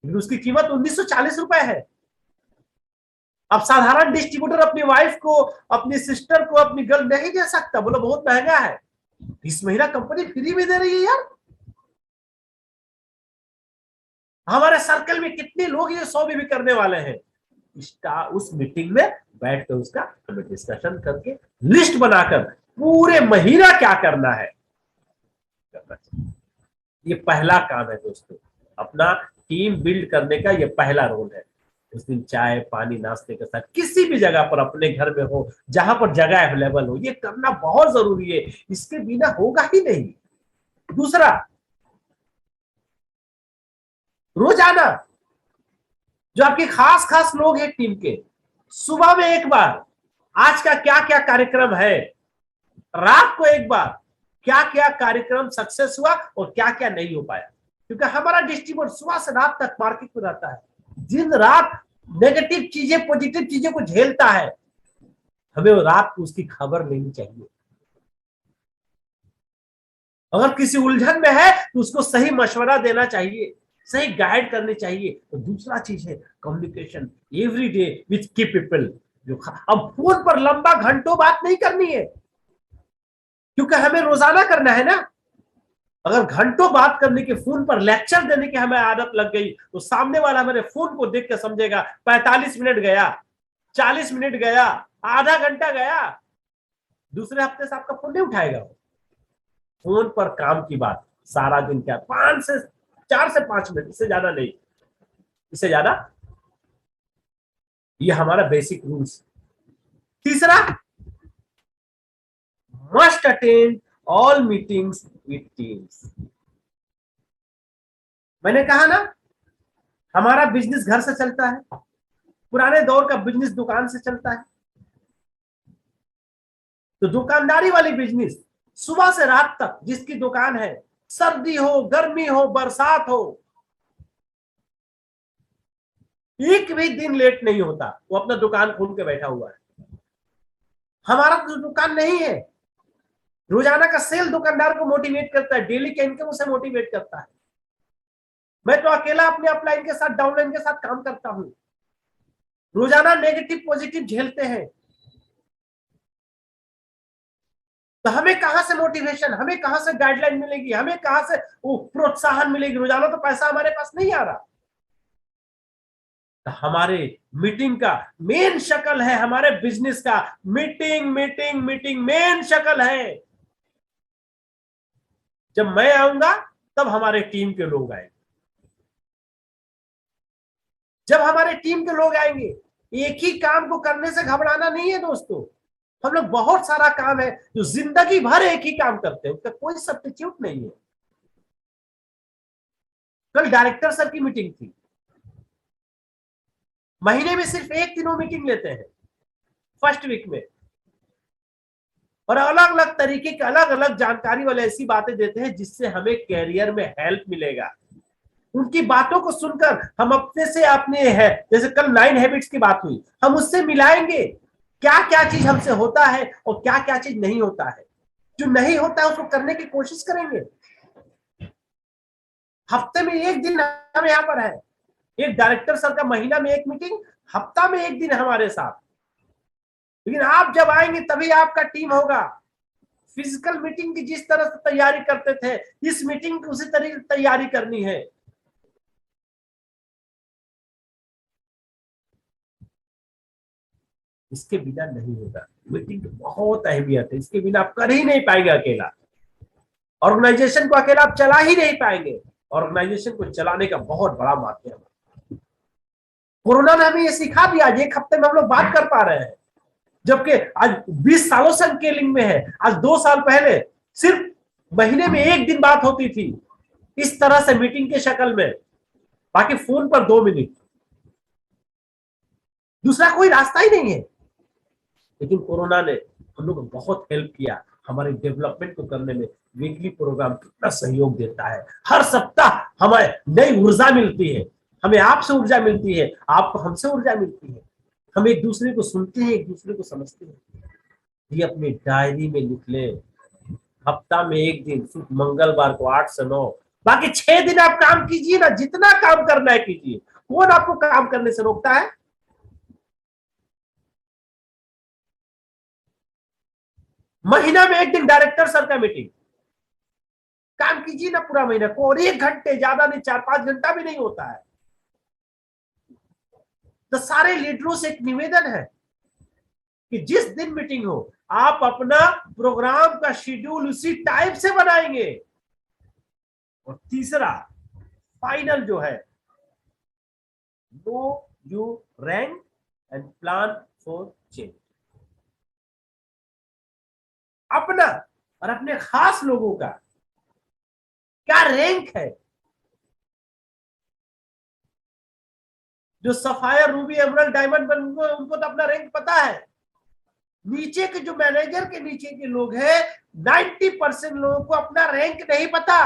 लेकिन उसकी कीमत 1940 रुपए है। अब साधारण डिस्ट्रीब्यूटर अपनी वाइफ को, अपनी सिस्टर को, अपनी गर्ल नहीं दे सकता, बोला बहुत महंगा है। इस महीना कंपनी फ्री में दे रही है यार। हमारे सर्कल में कितने लोग ये 100 भी करने वाले हैं? उस मीटिंग में बैठ कर उसका डिस्कशन करके लिस्ट बनाकर पूरे महीना क्या करना है करना चाहिए। ये पहला काम है दोस्तों, अपना टीम बिल्ड करने का ये पहला रोल है। उस दिन चाय पानी नाश्ते के साथ किसी भी जगह पर, अपने घर में हो, जहां पर जगह अवेलेबल हो, ये करना बहुत जरूरी है, इसके बिना होगा ही नहीं। दूसरा, रोजाना जो आपके खास खास लोग हैं टीम के, सुबह में एक बार आज का क्या क्या कार्यक्रम है, रात को एक बार क्या क्या कार्यक्रम सक्सेस हुआ और क्या क्या नहीं हो पाया, क्योंकि हमारा डिस्ट्रीब्यूटर सुबह से रात तक मार्केट में रहता है, दिन रात नेगेटिव चीजें पॉजिटिव चीजें को झेलता है। हमें रात को उसकी खबर लेनी चाहिए। अगर किसी उलझन में है तो उसको सही मशवरा देना चाहिए, सही गाइड करनी चाहिए। तो दूसरा चीज है कम्युनिकेशन एवरी डे विथ की पीपल। जो अब फोन पर लंबा घंटों बात नहीं करनी है, क्योंकि हमें रोजाना करना है ना। अगर घंटों बात करने के, फोन पर लेक्चर देने की हमें आदत लग गई तो सामने वाला मेरे फोन को देख के समझेगा 45 मिनट गया, 40 मिनट गया, आधा घंटा गया, दूसरे हफ्ते से आपका फोन नहीं उठाएगा। फोन पर काम की बात सारा दिन क्या, 4 से 5 मिनट, इससे ज्यादा नहीं, इससे ज्यादा। ये हमारा बेसिक रूल्स। तीसरा, must attend all meetings with teams. मैंने कहा ना, हमारा बिजनेस घर से चलता है, पुराने दौर का बिजनेस दुकान से चलता है। तो दुकानदारी वाली बिजनेस सुबह से रात तक जिसकी दुकान है, सर्दी हो, गर्मी हो, बरसात हो, एक भी दिन लेट नहीं होता, वो अपना दुकान खोल के बैठा हुआ है। हमारा तो दुकान नहीं है। रोजाना का सेल दुकानदार को मोटिवेट करता है, डेली का इनकम उसे मोटिवेट करता है। मैं तो अकेला अपने अपलाइन के साथ, डाउनलाइन के साथ काम करता हूं। रोजाना नेगेटिव पॉजिटिव झेलते हैं। तो हमें कहां से मोटिवेशन, हमें कहां से गाइडलाइन मिलेगी, हमें कहां से वो प्रोत्साहन मिलेगी? रोजाना तो पैसा हमारे पास नहीं आ रहा। तो हमारे मीटिंग का मेन शक्ल है, हमारे बिजनेस का मीटिंग मीटिंग मीटिंग मेन शक्ल है। जब मैं आऊंगा तब हमारे टीम के लोग आएंगे। जब हमारे टीम के लोग आएंगे, एक ही काम को करने से घबराना नहीं है दोस्तों। हम लोग बहुत सारा काम है जो जिंदगी भर एक ही काम करते हैं, उसका कोई सब्स्टिट्यूट नहीं है। कल डायरेक्टर सर की मीटिंग थी, महीने में सिर्फ 1 दिन वो मीटिंग लेते हैं, फर्स्ट वीक में। और अलग अलग तरीके के अलग अलग जानकारी वाले ऐसी बातें देते हैं जिससे हमें कैरियर में हेल्प मिलेगा। उनकी बातों को सुनकर हम अपने से अपने है, जैसे कल 9 हैबिट्स की बात हुई, हम उससे मिलाएंगे क्या क्या चीज हमसे होता है और क्या क्या चीज नहीं होता है। जो नहीं होता है उसको करने की कोशिश करेंगे। हफ्ते में एक दिन हम यहाँ पर है, एक डायरेक्टर सर का महीना में एक मीटिंग, हफ्ता में एक दिन हमारे साथ। लेकिन आप जब आएंगे तभी आपका टीम होगा। फिजिकल मीटिंग की जिस तरह से तैयारी करते थे, इस मीटिंग की उसी तरीके से तैयारी करनी है। इसके बिना नहीं होगा। मीटिंग की बहुत अहमियत है, इसके बिना आप कर ही नहीं पाएंगे। अकेला ऑर्गेनाइजेशन को अकेला आप चला ही नहीं पाएंगे। ऑर्गेनाइजेशन को चलाने का बहुत बड़ा माध्यम है। कोरोना ने हमें ये सिखा दिया। आज एक हफ्ते में हम लोग बात कर पा रहे हैं, जबकि आज 20 सालों से स्केलिंग में है। आज 2 साल पहले सिर्फ महीने में एक दिन बात होती थी इस तरह से मीटिंग के शक्ल में, बाकी फोन पर 2 मिनट, दूसरा कोई रास्ता ही नहीं है। लेकिन कोरोना ने हम लोग को बहुत हेल्प किया हमारे डेवलपमेंट को करने में। वीकली प्रोग्राम कितना सहयोग देता है। हर सप्ताह हमें नई ऊर्जा मिलती है, हमें आपसे ऊर्जा मिलती है, आपको हमसे ऊर्जा मिलती है। हम एक दूसरे को सुनते हैं, एक दूसरे को समझते हैं। ये अपनी डायरी में लिख ले, हफ्ता में एक दिन, सिर्फ मंगलवार को 8 से 9, बाकी 6 दिन आप काम कीजिए ना, जितना काम करना है कीजिए। कौन आपको काम करने से रोकता है? महीना में एक दिन डायरेक्टर सर का मीटिंग, काम कीजिए ना पूरा महीना को। और 1 घंटे, ज्यादा नहीं, 4-5 घंटा भी नहीं होता है। तो सारे लीडरों से एक निवेदन है कि जिस दिन मीटिंग हो, आप अपना प्रोग्राम का शेड्यूल उसी टाइप से बनाएंगे। और तीसरा फाइनल जो है, know you rank and plan for change. अपना और अपने खास लोगों का क्या रैंक है। जो सफायर, रूबी, एमरल्ड, डायमंड बन गए, उनको तो अपना रैंक पता है। नीचे के जो मैनेजर के नीचे के लोग हैं, 90% लोगों को अपना रैंक नहीं पता।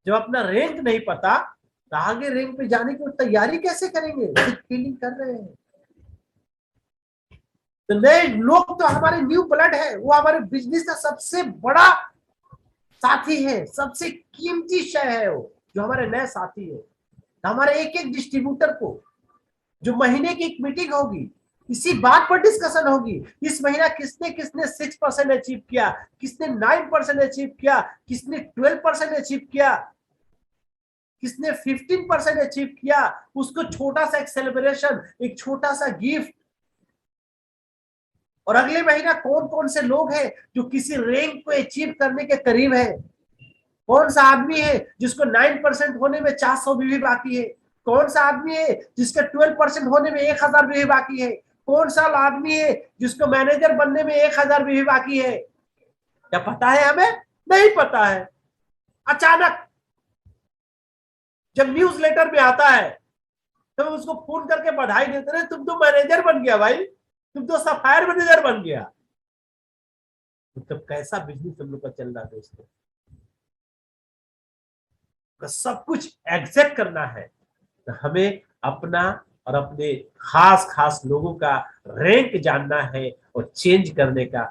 जब अपना रैंक नहीं पता तो आगे रैंक पे जाने की तैयारी कैसे करेंगे? फीलिंग कर रहे हैं। तो नए लोग तो हमारे न्यू ब्लड है, वो हमारे बिजनेस का सबसे बड़ा साथी है, सबसे कीमती शय है वो, जो हमारे नए साथी है। हमारे एक एक डिस्ट्रीब्यूटर को जो महीने की एक मीटिंग होगी, इसी बात पर डिस्कशन होगी। इस महीना किसने किसने 6% अचीव किया, किसने 9% अचीव किया, किसने 12% अचीव किया, किसने 15% अचीव किया। उसको छोटा सा एक सेलिब्रेशन, एक छोटा सा गिफ्ट। और अगले महीना कौन कौन से लोग हैं जो किसी रैंक को अचीव करने के करीब है। कौन सा आदमी है जिसको 9% होने में 400 बीवी बाकी है। कौन सा आदमी है जिसका 12% होने में 1000 बीवी बाकी है। कौन सा आदमी है जिसको मैनेजर बनने में 1000 बीवी बाकी है। क्या पता है? हमें नहीं पता है। अचानक जब न्यूज लेटर में आता है तो उसको फोन करके बधाई देते रहे, तुम तो मैनेजर बन गया भाई, तुम तो सफायर मैनेजर बन गया। तो कैसा बिजनेस हम लोग का चल रहा है दोस्तों। सब कुछ एग्जैक्ट करना है तो हमें अपना और अपने खास खास लोगों का रैंक जानना है और चेंज करने का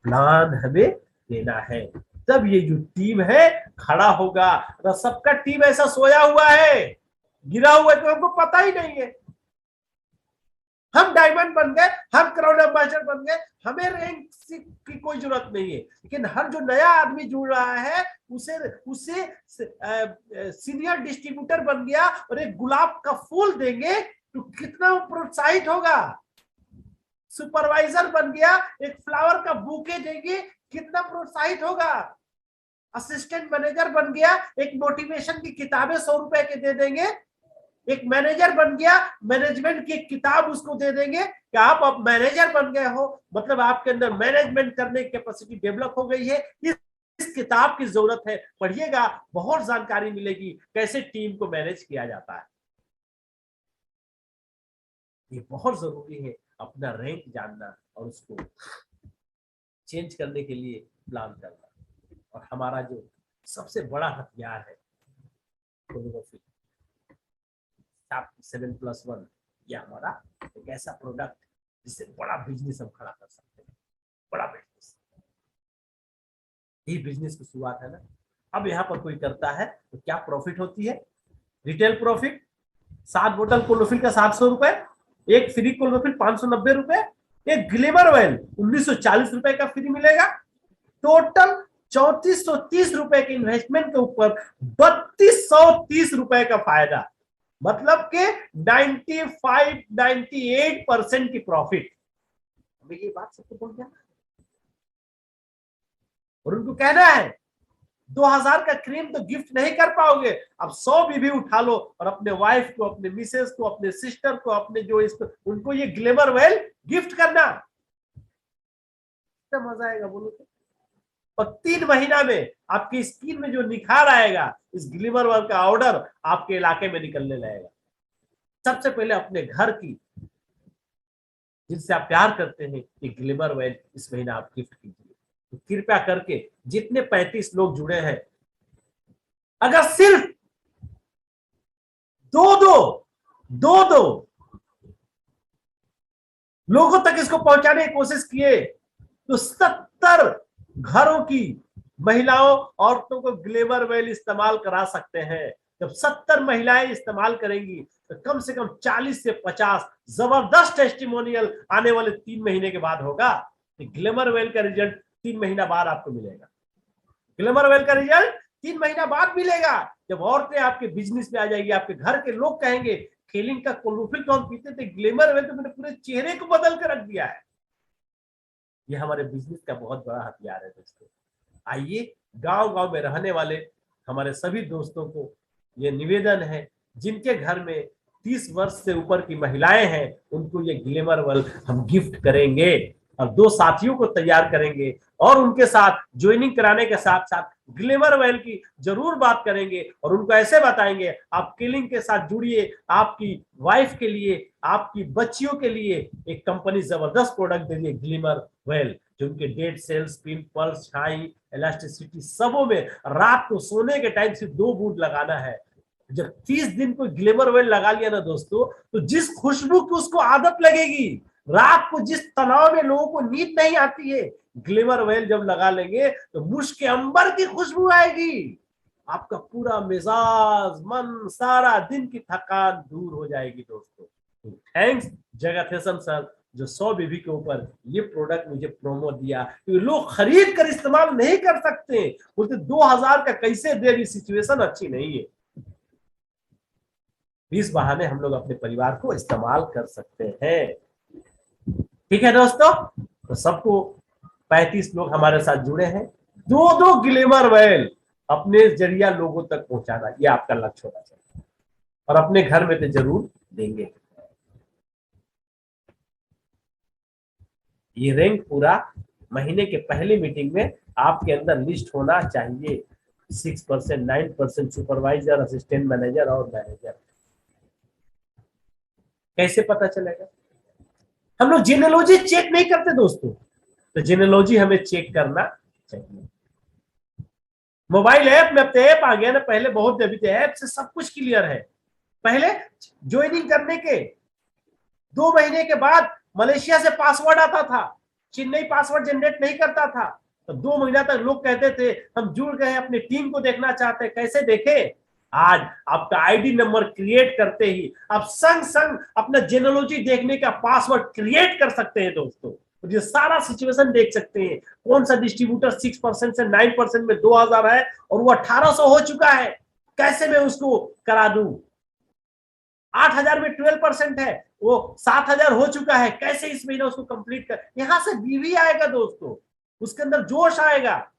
प्लान हमें देना है। तब ये जो टीम है खड़ा होगा। तो सबका टीम ऐसा सोया हुआ है, गिरा हुआ है, तो हमको पता ही नहीं है। हम डायमंड बन गए, हम क्राउन एम्बेसडर बन गए, हमें रैंक की कोई जरूरत नहीं है। लेकिन हर जो नया आदमी जुड़ रहा है उसे उसे सीनियर डिस्ट्रीब्यूटर बन गया और एक गुलाब का फूल देंगे तो कितना प्रोत्साहित होगा। सुपरवाइजर बन गया, एक फ्लावर का बुके देंगे, कितना प्रोत्साहित होगा। असिस्टेंट मैनेजर बन गया, एक मोटिवेशन की किताबें 100 रुपए के दे देंगे। एक मैनेजर बन गया, मैनेजमेंट की किताब उसको दे देंगे कि आप अब मैनेजर बन गए हो, मतलब आपके अंदर मैनेजमेंट करने की कैपेसिटी डेवलप हो गई है। इस किताब की जरूरत है, पढ़िएगा, बहुत जानकारी मिलेगी कैसे टीम को मैनेज किया जाता है। ये बहुत जरूरी है अपना रैंक जानना और उसको चेंज करने के लिए प्लान करना। और हमारा जो सबसे बड़ा हथियार है कोलोग्राफी 7+1, यह हमारा एक ऐसा प्रोडक्ट जिससे बड़ा बिजनेस हम खड़ा कर सकते हैं, बड़ा बिजनेस। ये बिजनेस की शुरुआत है ना। अब यहाँ पर कोई करता है तो क्या प्रॉफिट होती है? रिटेल प्रॉफिट 7 बोतल कोलोफिल का 700 रुपए, एक फ्री कोलोफिल 590 रुपए, एक ग्लिमर ऑयल 1940 रुपए का फ्री मिलेगा। टोटल 3430 रुपए के इन्वेस्टमेंट के ऊपर 3230 रुपए का फायदा, मतलब के 98% की प्रॉफिट। हमें ये बात सबको बोल दिया और उनको कहना है 2000 का क्रीम तो गिफ्ट नहीं कर पाओगे, अब 100 बीबी उठा लो और अपने वाइफ को, अपने मिसेस को, अपने सिस्टर को, अपने जो इसको, उनको ये ग्लिमर ऑयल गिफ्ट करना। कितना मजा आएगा बोलो तो। और 3 महीना में आपकी स्किन में जो निखार आएगा, इस ग्लिमर ऑयल का ऑर्डर आपके इलाके में निकलने लगेगा। सबसे पहले अपने घर की, जिनसे आप प्यार करते हैं, ये ग्लिमर ऑयल इस महीना आप गिफ्ट कीजिए। तो कृपया करके जितने 35 लोग जुड़े हैं, अगर सिर्फ दो लोगों तक इसको पहुंचाने की कोशिश किए तो 70 घरों की महिलाओं, औरतों को ग्लिमर ऑयल इस्तेमाल करा सकते हैं। जब 70 महिलाएं इस्तेमाल करेंगी तो कम से कम 40 से 50 जबरदस्त टेस्टिमोनियल आने वाले 3 महीने के बाद होगा। ग्लिमर ऑयल का रिजल्ट 3 महीना बाद आपको मिलेगा। ग्लिमर ऑयल का रिजल्ट 3 महीना बाद मिलेगा, जब औरतें आपके बिजनेस में आ जाएगी। आपके घर के लोग कहेंगे केलिन का कोलोफिल तो हम पीते थे, ग्लिमर ऑयल तो मैंने पूरे चेहरे को बदल कर रख दिया है। ये हमारे बिजनेस का बहुत बड़ा हथियार है दोस्तों। आइए, गांव गांव में रहने वाले हमारे सभी दोस्तों को ये निवेदन है, जिनके घर में 30 वर्ष से ऊपर की महिलाएं हैं, उनको ये ग्लिमर ऑयल हम गिफ्ट करेंगे और 2 साथियों को तैयार करेंगे और उनके साथ ज्वाइनिंग कराने के साथ साथ ग्लिमर ऑयल की जरूर बात करेंगे और उनको ऐसे बताएंगे, आप किलिंग के साथ जुड़िए, आपकी वाइफ के लिए, आपकी बच्चियों के लिए एक कंपनी जबरदस्त प्रोडक्ट दे रही है, ग्लिमर ऑयल, जो उनके डेड सेल्स, पिंपल्स, छाई, इलास्टिसिटी सबों में रात को सोने के टाइम सिर्फ 2 बूंद लगाना है। जब 30 दिन कोई ग्लिमर ऑयल लगा लिया ना दोस्तों, तो जिस खुशबू की उसको आदत लगेगी, रात को जिस तनाव में लोगों को नींद नहीं आती है, ग्लिमर ऑयल जब लगा लेंगे तो मुश्क अंबर की खुशबू आएगी। आपका पूरा मिजाज, मन, सारा दिन की थकान दूर हो जाएगी दोस्तों। थैंक्स जगथेशन सर, जो 100 बीबी के ऊपर ये प्रोडक्ट मुझे प्रोमो दिया, क्योंकि लोग खरीद कर इस्तेमाल नहीं कर सकते, बोलते 2000 का कैसे दे, रही सिचुएशन अच्छी नहीं है। इस बहाने हम लोग अपने परिवार को इस्तेमाल कर सकते हैं। ठीक है दोस्तों, तो सबको 35 लोग हमारे साथ जुड़े हैं, 2 ग्लिमर ऑयल अपने जरिया लोगों तक पहुंचाना, ये आपका लक्ष्य होना चाहिए और अपने घर में तो जरूर देंगे। ये रैंक पूरा महीने के पहले मीटिंग में आपके अंदर लिस्ट होना चाहिए। 6%, 9% सुपरवाइजर, असिस्टेंट मैनेजर और मैनेजर। कैसे पता चलेगा? हम लोग जेनेलॉजी चेक नहीं करते दोस्तों, तो जेनेलॉजी हमें चेक करना चाहिए। मोबाइल ऐप में अब तो ऐप आ गया ना, पहले बहुत देवी थे, ऐप से सब कुछ क्लियर है। पहले ज्वाइनिंग करने के 2 महीने के बाद मलेशिया से पासवर्ड आता था, चेन्नई पासवर्ड जनरेट नहीं करता था, तो 2 महीना तक लोग कहते थे हम जुड़ गए, अपनी टीम को देखना चाहते हैं। कैसे देखें? आज आपका आईडी नंबर क्रिएट करते ही आप संग संग अपना जेनेलॉजी देखने का पासवर्ड क्रिएट कर सकते हैं दोस्तों। ये सारा सिचुएशन देख सकते हैं, कौन सा डिस्ट्रीब्यूटर 6% से 9% में 2000 है और वो 1800 हो चुका है, कैसे मैं उसको करा दूं। 8000 में 12% है, वो 7000 हो चुका है, कैसे इस महीने उसको कंप्लीट कर। यहां से बीवी आएगा दोस्तों, उसके अंदर जोश आएगा।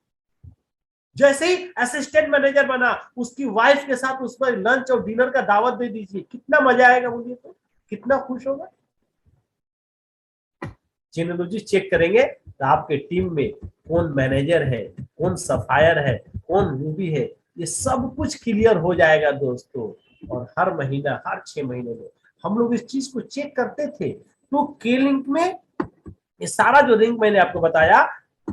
जैसे ही असिस्टेंट मैनेजर बना, उसकी वाइफ के साथ उस पर लंच और डिनर का दावत दे दीजिए, कितना मजा आएगा बोलिए तो, कितना खुश होगा। जेनेलॉजी चेक करेंगे तो आपके टीम में कौन मैनेजर है, कौन सफायर है, कौन रूबी है, ये सब कुछ क्लियर हो जाएगा दोस्तों। और हर महीना, हर 6 महीने में हम लोग इस चीज को चेक करते थे, तो के लिंक में ये सारा जो लिंक मैंने आपको बताया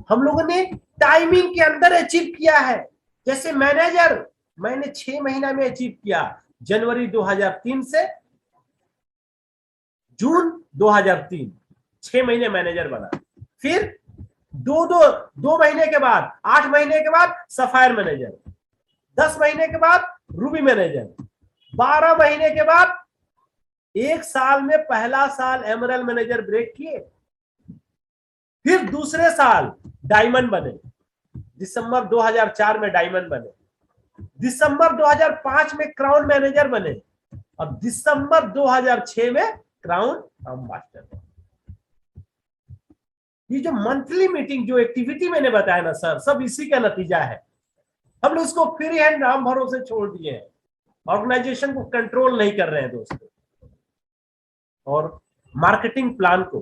हम लोगों ने टाइमिंग के अंदर अचीव किया है। जैसे मैनेजर मैंने 6 महीना में अचीव किया, जनवरी 2003 से जून 2003, 6 महीने मैनेजर बना। फिर दो महीने के बाद, 8 महीने के बाद सफायर मैनेजर, 10 महीने के बाद रूबी मैनेजर, 12 महीने के बाद 1 साल में पहला साल एमरल्ड मैनेजर ब्रेक किए। फिर दूसरे साल डायमंड बने, दिसंबर 2004 में डायमंड बने, दिसंबर 2005 में क्राउन मैनेजर बने और दिसंबर 2006 में क्राउन एम्बेसडर बने। ये जो मंथली मीटिंग, जो एक्टिविटी मैंने बताया ना सर, सब इसी का नतीजा है। हम लोग इसको फ्री हैंड राम भरोसे छोड़ दिए हैं, ऑर्गेनाइजेशन को कंट्रोल नहीं कर रहे हैं दोस्तों। और मार्केटिंग प्लान को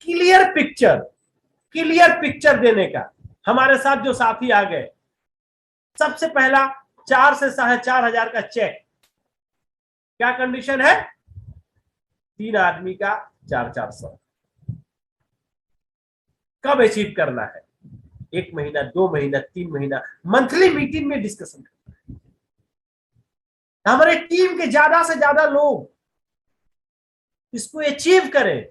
क्लियर पिक्चर देने का, हमारे साथ जो साथी आ गए, सबसे पहला 4 से 4,500 का चेक। क्या कंडीशन है? 3 आदमी का 4,400। कब अचीव करना है? 1 महीना, 2 महीना, 3 महीना, मंथली मीटिंग में डिस्कशन करना है। हमारे टीम के ज्यादा से ज्यादा लोग इसको अचीव करें,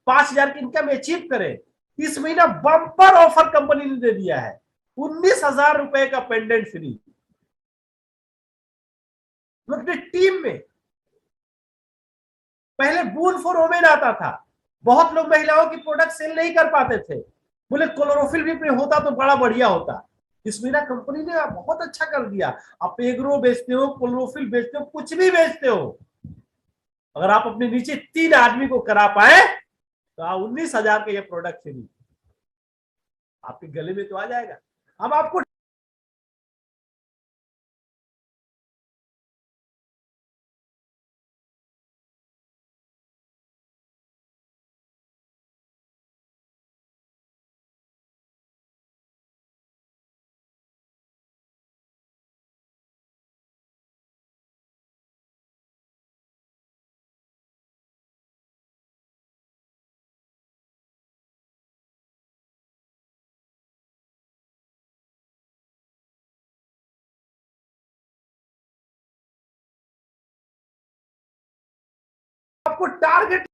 5,000 की इनकम अचीव करें। इस महीना बम्पर ऑफर कंपनी ने दे दिया है, 19,000 रुपए का पेंडेंट फ्री। अपने टीम में पहले बून फॉर वोमेन आता था, बहुत लोग महिलाओं की प्रोडक्ट सेल नहीं कर पाते थे, बोले क्लोरोफिल भी होता तो बड़ा बढ़िया होता। इस महीना कंपनी ने बहुत अच्छा कर दिया। आप एग्रो बेचते हो, क्लोरोफिल बेचते हो, कुछ भी बेचते हो, अगर आप अपने नीचे 3 आदमी को करा पाए तो 19,000 का ये प्रोडक्ट फ्री आपके गले में तो आ जाएगा। अब आपको टारगेट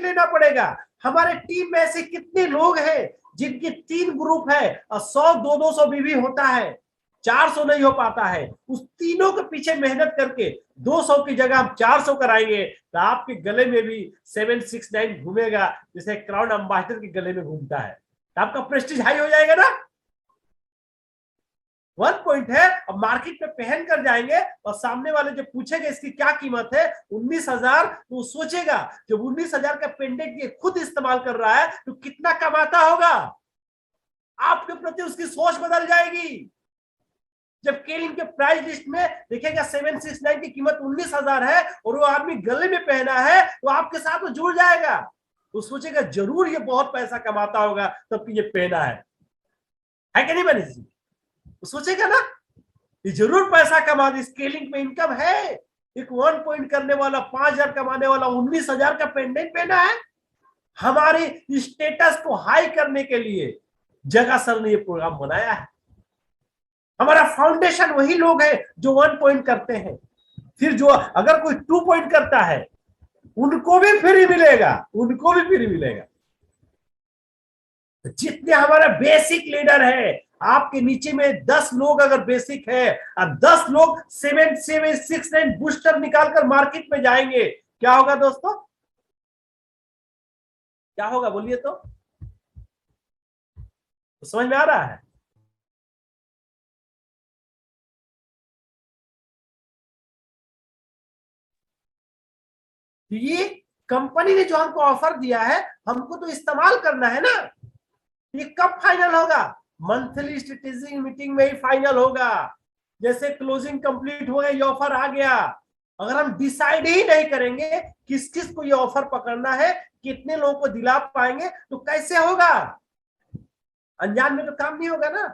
लेना पड़ेगा। हमारे टीम में ऐसे कितने लोग हैं जिनके 3 ग्रुप है और 100, 200 बीवी होता है, 400 नहीं हो पाता है। उस तीनों के पीछे मेहनत करके 200 की जगह हम 400 कराएंगे तो आपके गले में भी 769 घूमेगा, जैसे क्राउन एम्बेसडर के गले में घूमता है। तो आपका प्रेस्टीज हाई हो जाएगा ना। 1 पॉइंट है। अब मार्केट में पहन कर जाएंगे और सामने वाले जो पूछेंगे इसकी क्या कीमत है, 19,000, तो सोचेगा जब 19,000 का पेंडेंट ये खुद इस्तेमाल कर रहा है तो कितना कमाता होगा। आपके प्रति उसकी सोच बदल जाएगी। जब केलिन के प्राइस लिस्ट में देखेगा 769 की कीमत 19,000 है और वो आदमी गले में पहना है तो आपके साथ वो जुड़ जाएगा। तो सोचेगा जरूर ये बहुत पैसा कमाता होगा तब ये पहना है कि नहीं मनीष जी? सोचेगा ना ये जरूर पैसा कमा दे। स्केलिंग में इनकम है। एक 1 पॉइंट करने वाला 5,000 कमाने वाला 19,000 का पेंडेंट पहना है। हमारे स्टेटस को हाई करने के लिए जगह सर ने ये प्रोग्राम बनाया है। हमारा फाउंडेशन वही लोग हैं जो 1 पॉइंट करते हैं। फिर जो अगर कोई 2 पॉइंट करता है उनको भी फ्री मिलेगा, उनको भी फ्री मिलेगा। जितने हमारा बेसिक लीडर है, आपके नीचे में 10 लोग अगर बेसिक है और 10 लोग 7,769 बूस्टर निकालकर मार्केट में जाएंगे, क्या होगा दोस्तों? क्या होगा बोलिए तो समझ में आ रहा है? ये कंपनी ने जो हमको ऑफर दिया है हमको तो इस्तेमाल करना है ना। ये कब फाइनल होगा? मंथली स्ट्रेटेजिक मीटिंग में ही फाइनल होगा। जैसे क्लोजिंग कंप्लीट हो गया, ये ऑफर आ गया, अगर हम डिसाइड ही नहीं करेंगे किस किस को ये ऑफर पकड़ना है, कितने लोगों को दिला पाएंगे, तो कैसे होगा? अनजान में तो काम नहीं होगा ना,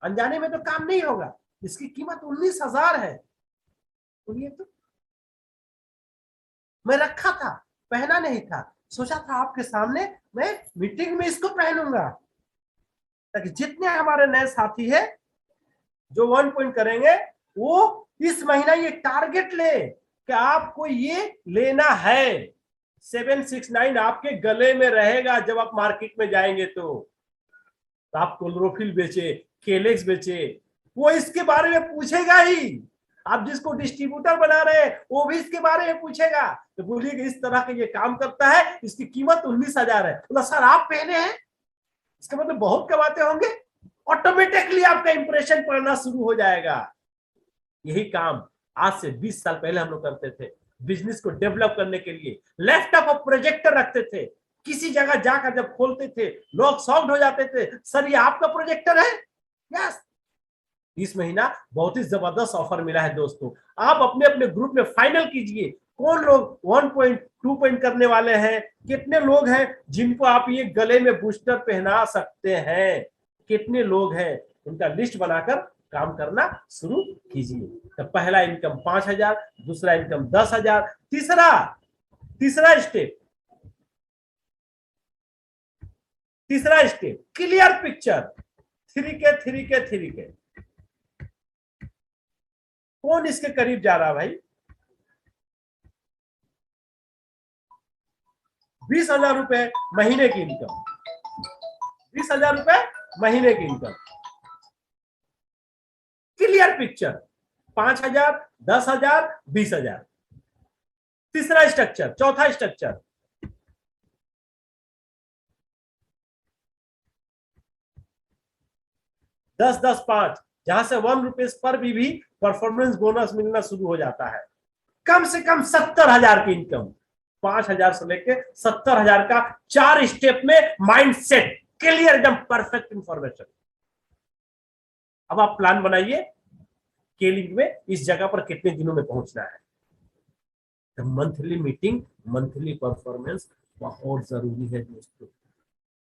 अनजाने में तो काम नहीं होगा। इसकी कीमत 19,000 है। सुनिए तो, मैं रखा था, पहना नहीं था, सोचा था आपके सामने मैं मीटिंग में इसको पहनूंगा, ताकि जितने हमारे नए साथी है जो 1 पॉइंट करेंगे, वो इस महीना ये टारगेट ले कि आपको ये लेना है। 769 आपके गले में रहेगा जब आप मार्केट में जाएंगे। तो आप क्लोरोफिल बेचे, केलेक्स बेचे, वो इसके बारे में पूछेगा ही। आप जिसको डिस्ट्रीब्यूटर बना रहे हैं वो भी इसके बारे में पूछेगा। तो बोलिए कि इस तरह का ये काम करता है, इसकी कीमत 19,000 है। तो सर आप पहने हैं, इसका मतलब बहुत कमाते होंगे। ऑटोमेटिकली आपका इंप्रेशन पड़ना शुरू हो जाएगा। यही काम आज से 20 साल पहले हम लोग करते थे। बिजनेस को डेवलप करने के लिए लैपटॉप और प्रोजेक्टर रखते थे, किसी जगह जाकर जब खोलते थे लोग शॉक्ड हो जाते थे, सर ये आपका प्रोजेक्टर है? यस। इस महीना बहुत ही जबरदस्त ऑफर मिला है दोस्तों। आप अपने अपने ग्रुप में फाइनल कीजिए कौन लोग 1 पॉइंट 2 पॉइंट करने वाले हैं, कितने लोग हैं जिनको आप ये गले में बूस्टर पहना सकते हैं, कितने लोग हैं, उनका लिस्ट बनाकर काम करना शुरू कीजिए। तो पहला इनकम 5,000, दूसरा इनकम 10,000, तीसरा स्टेप क्लियर पिक्चर, 3 के कौन इसके करीब जा रहा भाई? 20,000 रुपए महीने की इनकम, 20,000 रुपए महीने की इनकम, क्लियर पिक्चर। 5,000, 10,000, 20,000। तीसरा स्ट्रक्चर, चौथा स्ट्रक्चर, दस 5, जहां से 1 रुपीज पर भी परफॉर्मेंस बोनस मिलना शुरू हो जाता है। कम से कम 70,000 की इनकम, 5,000 से लेके 70,000 का 4 स्टेप में माइंड सेट क्लियर, एकदम परफेक्ट इंफॉर्मेशन। अब आप प्लान बनाइए स्केलिंग में इस जगह पर कितने दिनों में पहुंचना है। तो मंथली मीटिंग, मंथली परफॉर्मेंस बहुत जरूरी है दोस्तों।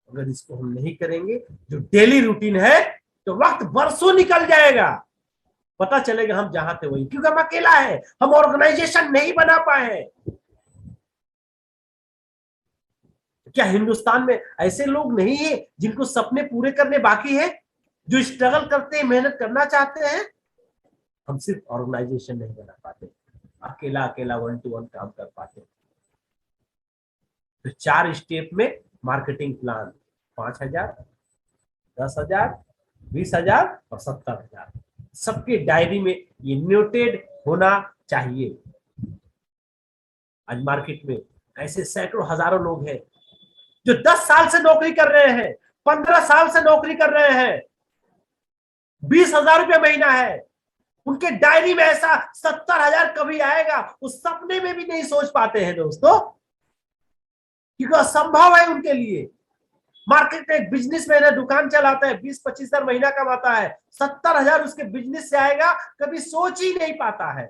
अगर इसको हम नहीं करेंगे, जो डेली रूटीन है, तो वक्त बरसों निकल जाएगा, पता चलेगा हम जहां थे वही, क्योंकि हम अकेला है, हम ऑर्गेनाइजेशन नहीं बना पाए। क्या हिंदुस्तान में ऐसे लोग नहीं है जिनको सपने पूरे करने बाकी है, जो स्ट्रगल करते हैं, मेहनत करना चाहते हैं? हम सिर्फ ऑर्गेनाइजेशन नहीं बना पाते, अकेला 1 to 1 काम कर पाते। तो 4 स्टेप में मार्केटिंग प्लान, 5,000, 10,000, 20,000 और 70,000, सबके डायरी में ये नोटेड होना चाहिए। आज मार्केट में ऐसे सैकड़ों हजारों लोग हैं जो 10 साल से नौकरी कर रहे हैं, 15 साल से नौकरी कर रहे हैं, 20,000 रुपये महीना है, उनके डायरी में ऐसा 70,000 कभी आएगा उस सपने में भी नहीं सोच पाते हैं दोस्तों, क्योंकि असंभव है उनके लिए। मार्केट में एक बिजनेसमैन है, दुकान चलाता है, 20-25 हजार महीना कमाता है, 70,000 उसके बिजनेस से आएगा, कभी सोच ही नहीं पाता है।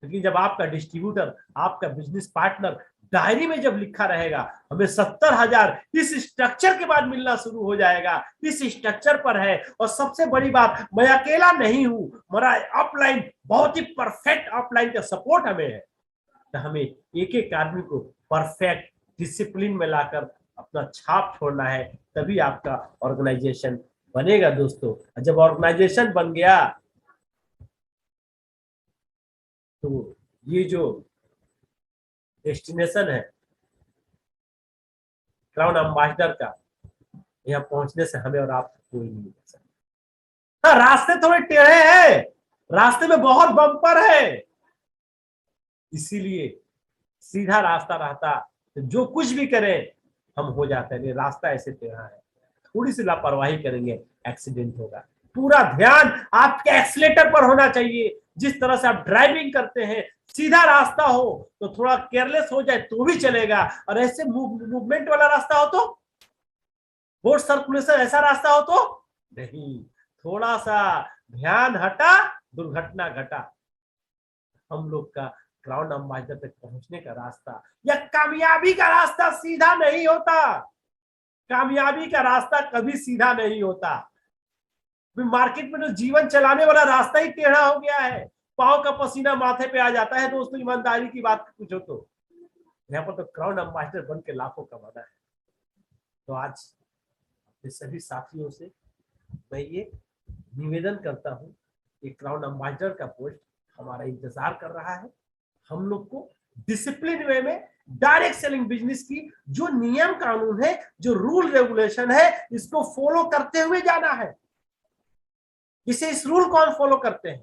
लेकिन जब आपका डिस्ट्रीब्यूटर, आपका बिजनेस पार्टनर डायरी में जब लिखा रहेगा हमें 70,000 इस स्ट्रक्चर के बाद मिलना शुरू हो जाएगा, इस स्ट्रक्चर पर है, और सबसे बड़ी बात, मैं अकेला नहीं हूं, मेरा अपलाइन बहुत ही परफेक्ट अपलाइन का सपोर्ट हमें है। तो हमें एक एक आदमी को परफेक्ट डिसिप्लिन में लाकर अपना छाप छोड़ना है, तभी आपका ऑर्गेनाइजेशन बनेगा दोस्तों। जब ऑर्गेनाइजेशन बन गया तो ये जो डेस्टिनेशन है क्राउन एम्बेसडर का, यहाँ पहुंचने से हमें और आप कोई नहीं मिल सकता। हाँ, रास्ते थोड़े टेढ़े हैं, रास्ते में बहुत बम्पर है, इसीलिए सीधा रास्ता रहता तो जो कुछ भी करें हम हो जाते हैं। रास्ता ऐसे टेढ़ा है, थोड़ी सी लापरवाही करेंगे एक्सीडेंट होगा। पूरा ध्यान आपके एक्सीलेटर पर होना चाहिए। जिस तरह से आप ड्राइविंग करते हैं, सीधा रास्ता हो तो थोड़ा केयरलेस हो जाए तो भी चलेगा, और ऐसे मूवमेंट वाला रास्ता हो तो रोड सर्कुलेशन ऐसा रास्ता हो तो नहीं, थोड़ा सा ध्यान हटा दुर्घटना घटा। हम लोग का क्राउन अम्बासडर तक पहुंचने का रास्ता या कामयाबी का रास्ता सीधा नहीं होता। कामयाबी का रास्ता कभी सीधा नहीं होता। मार्केट में तो जीवन चलाने वाला रास्ता ही टेढ़ा हो गया है, पांव का पसीना माथे पे आ जाता है दोस्तों, ईमानदारी की बात पूछो तो। यहाँ पर तो क्राउन अम्बासडर बन के लाखों कमाना है। तो आज अपने सभी साथियों से मैं ये निवेदन करता हूँ कि क्राउन अम्बासडर का पोस्ट हमारा इंतजार कर रहा है। हम लोग को डिसिप्लिन वे में डायरेक्ट सेलिंग बिजनेस की जो नियम कानून है, जो रूल रेगुलेशन है, इसको फॉलो करते हुए जाना है। इस रूल को हम फॉलो करते हैं।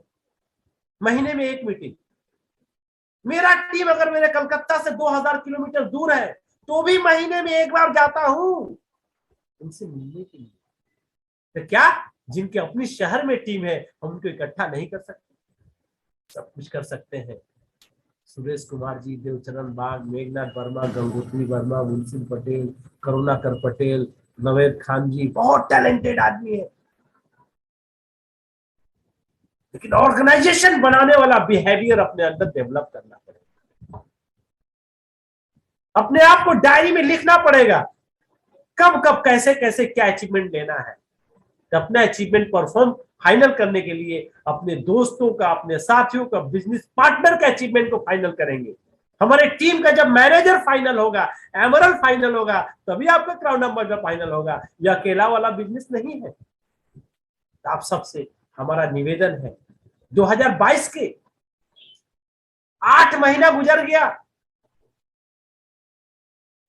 महीने में एक मीटिंग, मेरा टीम अगर मेरे कलकत्ता से 2000 किलोमीटर दूर है तो भी महीने में एक बार जाता हूं उनसे मिलने के लिए। तो क्या जिनके अपनी शहर में टीम है हम उनको इकट्ठा नहीं कर सकते? सब कुछ कर सकते हैं। सुरेश कुमार जी, देवचरण बाग, मेघनाथ वर्मा, गंगोत्री वर्मा, मुंसिन पटेल, करुणाकर पटेल, नवेद खान जी, बहुत टैलेंटेड आदमी है। लेकिन ऑर्गेनाइजेशन बनाने वाला बिहेवियर अपने अंदर डेवलप करना पड़ेगा। अपने आप को डायरी में लिखना पड़ेगा, कब कब कैसे कैसे क्या अचीवमेंट लेना है। तो अपना अचीवमेंट परफॉर्म फाइनल करने के लिए अपने दोस्तों का, अपने साथियों का, बिजनेस पार्टनर का अचीवमेंट को फाइनल करेंगे। हमारे टीम का जब मैनेजर फाइनल होगा, एमरल फाइनल होगा, तभी आपका क्राउन अम्बासडर फाइनल होगा। यह अकेला वाला बिजनेस नहीं है। आप सबसे हमारा निवेदन है, 2022 के 8 महीना गुजर गया,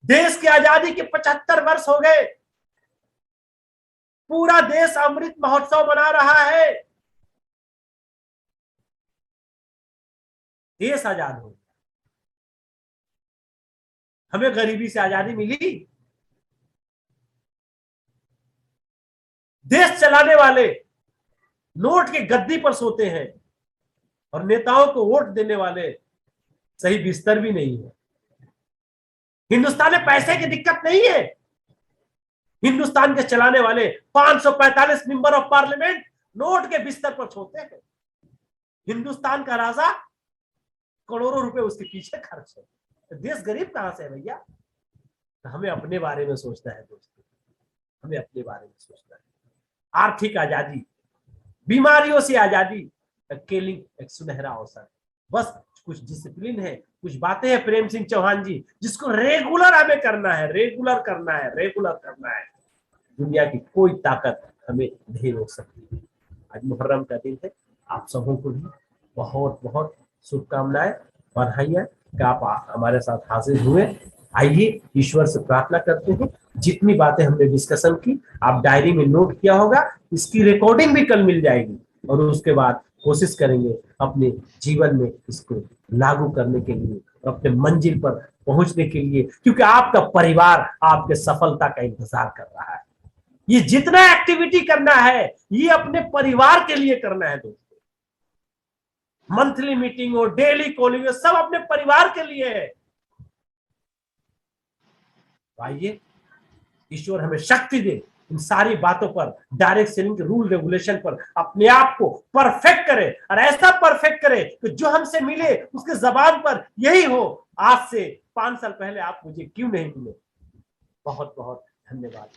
देश की आजादी के 75 वर्ष हो गए, पूरा देश अमृत महोत्सव मना रहा है। देश आजाद हो गया। हमें गरीबी से आजादी मिली। देश चलाने वाले नोट के गद्दी पर सोते हैं और नेताओं को वोट देने वाले सही बिस्तर भी नहीं है। हिंदुस्तान में पैसे की दिक्कत नहीं है। हिंदुस्तान के चलाने वाले 545 मेंबर ऑफ पार्लियामेंट नोट के बिस्तर पर सोते हैं। हिंदुस्तान का राजा करोड़ों रुपए उसके पीछे खर्च है। तो देश गरीब कहां से है भैया? तो हमें अपने बारे में सोचना है दोस्तों, हमें अपने बारे में सोचना है। आर्थिक आजादी, बीमारियों से आजादी, अकेली एक सुनहरा अवसर। बस कुछ डिसिप्लिन है, कुछ बातें हैं प्रेम सिंह चौहान जी, जिसको रेगुलर हमें करना है, रेगुलर करना है, रेगुलर करना है। दुनिया की कोई ताकत हमें नहीं रोक सकती। आज मुहर्रम का दिन है, आप सबों को भी बहुत बहुत शुभकामनाएं, बधाइयां कि आप हमारे साथ हाजिर हुए। आइए ईश्वर से प्रार्थना करते हैं, जितनी बातें हमने डिस्कशन की आप डायरी में नोट किया होगा, इसकी रिकॉर्डिंग भी कल मिल जाएगी और उसके बाद कोशिश करेंगे अपने जीवन में इसको लागू करने के लिए और अपने मंजिल पर पहुंचने के लिए, क्योंकि आपका परिवार आपके सफलता का इंतजार कर रहा है। ये जितना एक्टिविटी करना है ये अपने परिवार के लिए करना है दोस्तों। मंथली मीटिंग हो, डेली कॉलिंग हो, सब अपने परिवार के लिए है। आइए ईश्वर हमें शक्ति दे इन सारी बातों पर, डायरेक्ट सेलिंग के रूल रेगुलेशन पर अपने आप को परफेक्ट करे और ऐसा परफेक्ट करे कि जो हमसे मिले उसके जबान पर यही हो, आज से 5 साल पहले आप मुझे क्यों नहीं मिले। बहुत बहुत धन्यवाद।